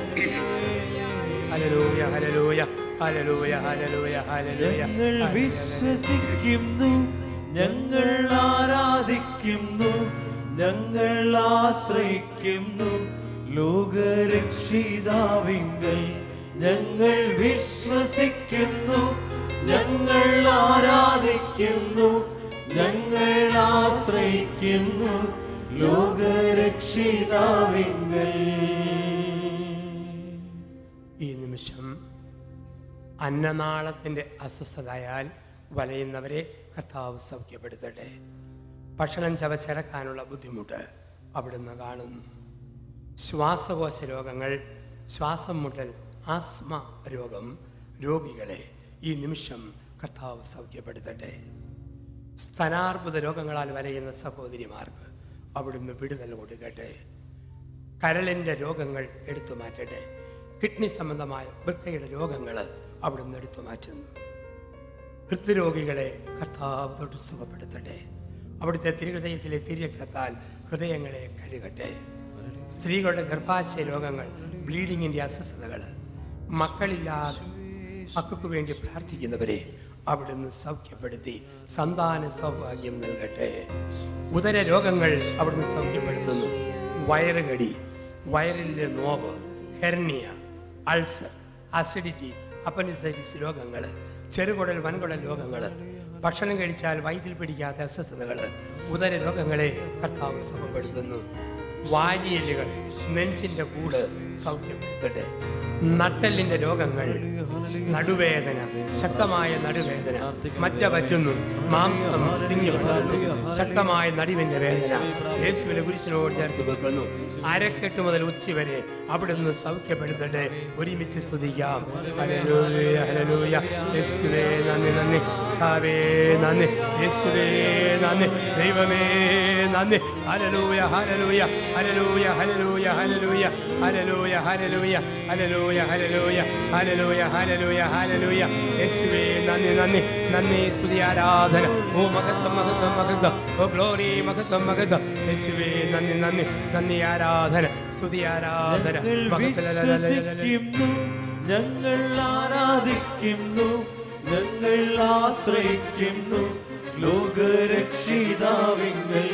ഹല്ലേലൂയ ഹല്ലേലൂയ ഹല്ലേലൂയ ഹല്ലേലൂയ ഹല്ലേലൂയ. ഞങ്ങൾ വിശ്വസിക്കുന്നു, ഞങ്ങൾ ആരാധിക്കുന്നു, ഞങ്ങൾ ആശ്രയിക്കുന്നു ലോകരക്ഷിതാവിങ്കൽ. ഞങ്ങൾ വിശ്വസിക്കുന്നു, ഞങ്ങൾ ആരാധിക്കുന്നു, ഞങ്ങൾ ആശ്രയിക്കുന്നു ലോകരക്ഷിതാവിങ്കൽ. ഈ നിമിഷം അന്നനാളത്തിൻ്റെ അസ്വസ്ഥതയാൽ വലയുന്നവരെ കർത്താവ് സൗഖ്യപ്പെടുത്തട്ടെ. ഭക്ഷണം ചവച്ചിറക്കാനുള്ള ബുദ്ധിമുട്ട് അവിടുന്ന് കാണുന്നു. ശ്വാസകോശ രോഗങ്ങൾ, ശ്വാസം മുട്ടൽ, ആസ്മ രോഗം രോഗികളെ ഈ നിമിഷം കർത്താവ് സൗഖ്യപ്പെടുത്തട്ടെ. സ്തനാർബുദ രോഗങ്ങളാൽ വലയുന്ന സഹോദരിമാർക്ക് അവിടുന്ന് വിടുതൽ കൊടുക്കട്ടെ. കരളിൻ്റെ രോഗങ്ങൾ എടുത്തു മാറ്റട്ടെ. കിഡ്നി സംബന്ധമായ വൃക്കയുടെ രോഗങ്ങൾ അവിടുന്ന് എടുത്തു മാറ്റുന്നു. ഹൃദ്രോഗികളെ കർത്താവ് തൊട്ട് സുഖപ്പെടുത്തട്ടെ. അവിടുത്തെ തിരുഹൃദയത്തിലെ തിരക്കത്താൽ ഹൃദയങ്ങളെ കഴുകട്ടെ. സ്ത്രീകളുടെ ഗർഭാശയ രോഗങ്ങൾ, ബ്ലീഡിങ്ങിൻ്റെ അസ്വസ്ഥതകൾ, മക്കളില്ലാതെ മക്കൾക്ക് വേണ്ടി പ്രാർത്ഥിക്കുന്നവരെ അവിടുന്ന് സൗഖ്യപ്പെടുത്തി സന്താന സൗഭാഗ്യം നൽകട്ടെ. ഉദര രോഗങ്ങൾ അവിടുന്ന് സൗഖ്യപ്പെടുത്തുന്നു. വയറുകടി, വയറിലെ now, hernia, ulcer, acidity, appendicitis രോഗങ്ങൾ, ചെറുകുടൽ വൻകുടൽ രോഗങ്ങൾ, ഭക്ഷണം കഴിച്ചാൽ വയറ്റിൽ പിടിക്കാത്ത അസ്വസ്ഥതകൾ, ഉദര രോഗങ്ങളെ കർത്താവ് സുഖപ്പെടുത്തുന്നു. വാരിയലുകൾ, നെഞ്ചിൻ്റെ കൂട് സൗഖ്യപ്പെടുത്തട്ടെ. നട്ടെല്ലിൻ്റെ രോഗങ്ങൾ, നടുവേദന, ശക്തമായ നടുവേദന, മറ്റ പറ്റുന്നു, മാംസം തിങ്ങി വളരുന്നു, ശക്തമായ നടുവിൻ്റെ വേദന യേശുവിന്റെ കുരിശിനോട് ചേർത്ത് വെക്കുന്നു. അരക്കെട്ട് മുതൽ ഉച്ചി വരെ അവിടുന്ന് സൗഖ്യപ്പെടുത്തട്ടെ. ഒരുമിച്ച് സ്തുതിക്കാം. ഹല്ലേലൂയ ഹല്ലേലൂയ ഹല്ലേലൂയ. യേശുവേ നന്ദി നന്ദി, കർത്താവേ നന്ദി, യേശുവേ നന്ദി, ദൈവമേ നന്ദി. ഹല്ലേലൂയ ഹല്ലേലൂയ ഹല്ലേലൂയ ഹല്ലേലൂയ ഹല്ലേലൂയ ഹല്ലേലൂയ ഹല്ലേലൂയ ഹല്ലേലൂയ ഹല്ലേലൂയ ഹല്ലേലൂയ ഹല്ലേലൂയ ഹല്ലേലൂയ. യേശുവേ നന്ദി നന്ദി നന്ദി, സ്തുതി ആരാധന. ഓ മഹത്വം മഹത്വം മഹത്വം, ഓ ഗ്ലോറി മഹത്വം മഹത്വം. യേശുവേ നന്ദി നന്ദി നന്ദി, ആരാധന സ്തുതി ആരാധന. വിശ്വസിക്കുന്നു, ഞങ്ങൾ ആരാധിക്കുന്നു, ഞങ്ങൾ ആശ്രയിക്കുന്നു ലോകരക്ഷിതാവിങ്കൽ.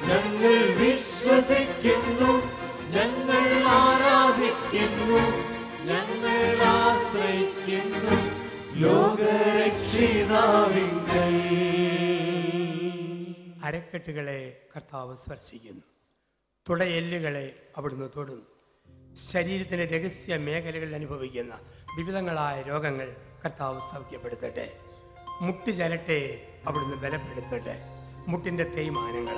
ഞങ്ങൾ വിശ്വസിക്കുന്നു, ഞങ്ങൾ ആരാധിക്കുന്നു, ഞങ്ങൾ ആശ്രയിക്കുന്നു ലോകരക്ഷിതാവിങ്കൽ. അരക്കെട്ടുകളെ കർത്താവ് സ്പർശിക്കുന്നു, തുടയെല്ലുകളെ അവിടുന്ന് തൊടുന്നു. ശരീരത്തിൻ്റെ രഹസ്യ മേഖലകളിൽ അനുഭവിക്കുന്ന വിവിധങ്ങളായ രോഗങ്ങൾ കർത്താവ് സൗഖ്യപ്പെടുത്തട്ടെ. മുട്ട് ചരട്ടെ അവിടുന്ന് ബലപ്പെടുത്തട്ടെ. മുട്ടിൻ്റെ തേയ്മാനങ്ങൾ,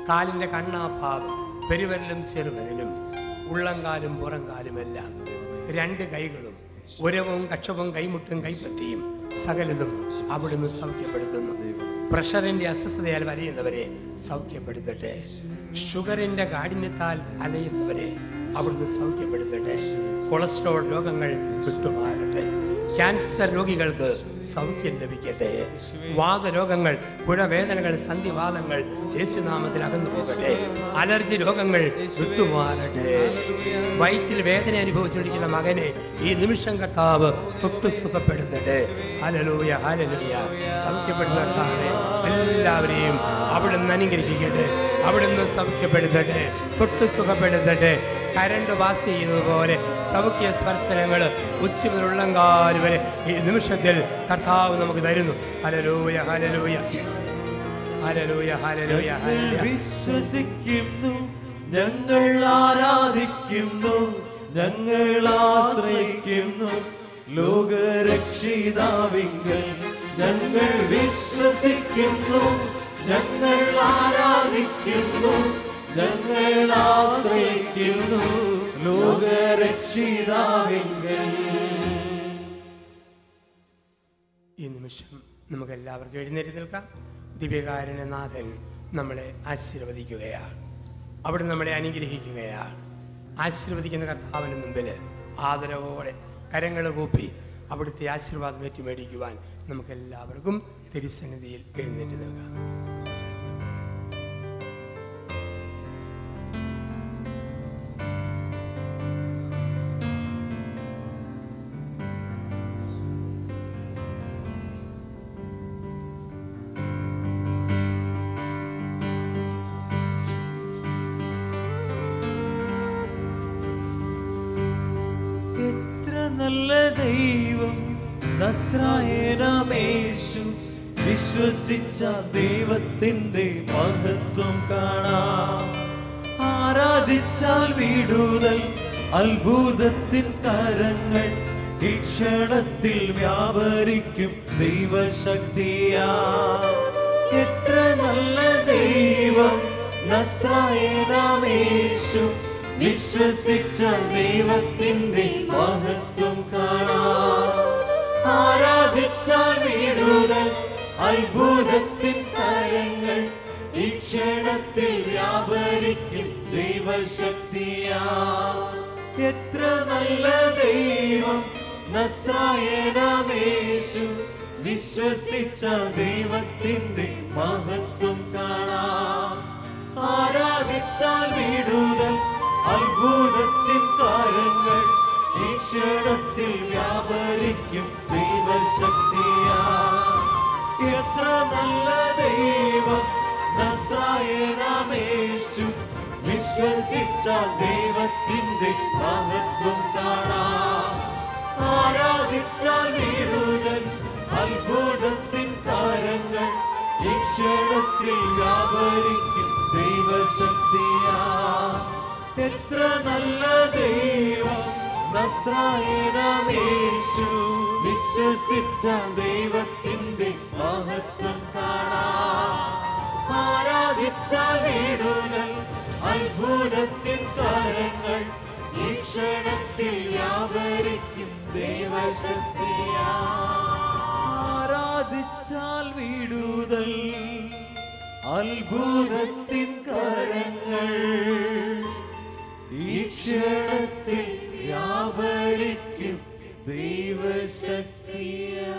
കാലിൻ്റെ കണ്ണാഭാഗം, പെരുവരലും ചെറുവരലും, ഉള്ളംകാലും പുറംകാലുമെല്ലാം, രണ്ട് കൈകളും, ഉരവും കക്ഷവും കൈമുട്ടും കൈപ്പറ്റിയും സകലതും അവിടുന്ന് സൗഖ്യപ്പെടുത്തുന്നു. പ്രഷറിൻ്റെ അസ്വസ്ഥതയാൽ വലയുന്നവരെ സൗഖ്യപ്പെടുത്തട്ടെ. ഷുഗറിൻ്റെ കാഠിന്യത്താൽ അലയുന്നവരെ അവിടുന്ന് സൗഖ്യപ്പെടുത്തട്ടെ. കൊളസ്ട്രോൾ രോഗങ്ങൾ വിട്ടുമാറട്ടെ. ക്യാൻസർ രോഗികൾക്ക് സൗഖ്യം ലഭിക്കട്ടെ. വാതരോഗങ്ങൾ, പുഴവേദനകൾ, സന്ധിവാദങ്ങൾ യേശുനാമത്തിൽ അകന്നു പോകട്ടെ. അലർജി രോഗങ്ങൾ വിട്ടുമാറട്ടെ. വയറ്റിൽ വേദന അനുഭവിച്ചിരിക്കുന്ന മകനെ ഈ നിമിഷം കർത്താവ് തൊട്ടു സുഖപ്പെടുത്തട്ടെ. Hallelujah hallelujah. സൗഖ്യപ്പെടുന്ന എല്ലാവരെയും അവിടുന്ന് അനുഗ്രഹിക്കട്ടെ, അവിടുന്ന് സൗഖ്യപ്പെടുത്തട്ടെ, തൊട്ടു സുഖപ്പെടുത്തട്ടെ. കരണ്ട് പാസ് ചെയ്യുന്നത് പോലെ സൗഖ്യ സ്പർശനങ്ങൾ ഉച്ച മുതലുള്ളങ്കാല് വരെ ഈ നിമിഷത്തിൽ കർത്താവ് നമുക്ക് തരുന്നു. ഹല്ലേലൂയ ഹല്ലേലൂയ ഹല്ലേലൂയ ഹല്ലേലൂയ ഹല്ലേലൂയ. വിശ്വസിക്കുന്നു, ഞങ്ങൾ ആരാധിക്കുന്നു, ഞങ്ങൾ ആശ്രയിക്കുന്നു ലോകരക്ഷിതാവിങ്കൽ. ഞങ്ങൾ വിശ്വസിക്കുന്നു, ഞങ്ങൾ ആരാധിക്കുന്നു, ഞങ്ങൾ ആശ്രയിക്കുന്നു ലോകരക്ഷിതാവിങ്കൽ. ഈ നിമിഷം നമുക്ക് എല്ലാവർക്കും എഴുന്നേറ്റ് നിൽക്കാം. ദിവ്യകാരുണ്യനാഥൻ നമ്മളെ ആശീർവദിക്കുകയാണ്, അവിടെ നമ്മളെ അനുഗ്രഹിക്കുകയാണ്. ആശീർവദിക്കുന്ന കർത്താവിന് മുമ്പിൽ ആദരവോടെ കരങ്ങൾ കൂപ്പി അവിടുത്തെ ആശീർവാദം ഏറ്റുമേടിക്കുവാൻ നമുക്കെല്ലാവർക്കും തിരുസന്നിധിയിൽ എഴുന്നേറ്റ് നിൽക്കാം. നല്ല ദൈവം നസ്രായനമേശു, വിശ്വസിച്ച ദൈവത്തിന്റെ മഹത്വം കാണാം. ആരാധിച്ചാൽ വിടുതൽ, അത്ഭുതത്തിൻ കരങ്ങൾ ഈ ക്ഷണത്തിൽ വ്യാപരിക്കും ദൈവശക്തിയാ. എത്ര നല്ല ദൈവം നസ്രായനമേശു, വിശ്വസിച്ച ദൈവത്തിന്റെ മഹത്വം കാണാം. ആരാധിച്ചാൽ വിടുതൽ, അത്ഭുതത്തിൻ കരങ്ങൾ ഈ ക്ഷണത്തിൽ വ്യാപരിക്കും ദൈവശക്തിയാ. എത്ര നല്ല ദൈവം നസ്രായനമേശു, വിശ്വസിച്ച ദൈവത്തിന്റെ മഹത്വം കാണാം. ആരാധിച്ചാൽ വിടുതൽ, അത്ഭുതത്തിൻ കാര്യങ്ങൾ ഈ ക്ഷണത്തിൽ വ്യാപരിക്കും ദൈവശക്തിയാ. എത്ര നല്ല ദൈവം നസ്രായനമേശു, വിശ്വസിച്ച ദൈവത്തിന്റെ മഹത്വം കാണാം. ആരാധിച്ചാൽ വിടുതൽ, അത്ഭുതത്തിൻ കാര്യങ്ങൾ ഈ ക്ഷണത്തിൽ വ്യാപരിക്കും ദൈവശക്തിയാ. എത്ര നല്ല ദൈവം നസ്രായനമേശു, വിശ്വസിച്ച ദൈവത്തിന്റെ മഹത്വം കാണാം. ആരാധിച്ചാൽ വിടുതൽ, അത്ഭുതത്തിൻ കാര്യങ്ങൾ ഈ ക്ഷണത്തിൽ വ്യാപരിക്കും ദൈവശക്തിയാ. ആരാധിച്ചാൽ വിടുതൽ അത്ഭുതത്തിൻ കരങ്ങൾ ഈ ക്ഷണത്തിൽ വ്യാപരിക്കും ദൈവശക്തിയാ.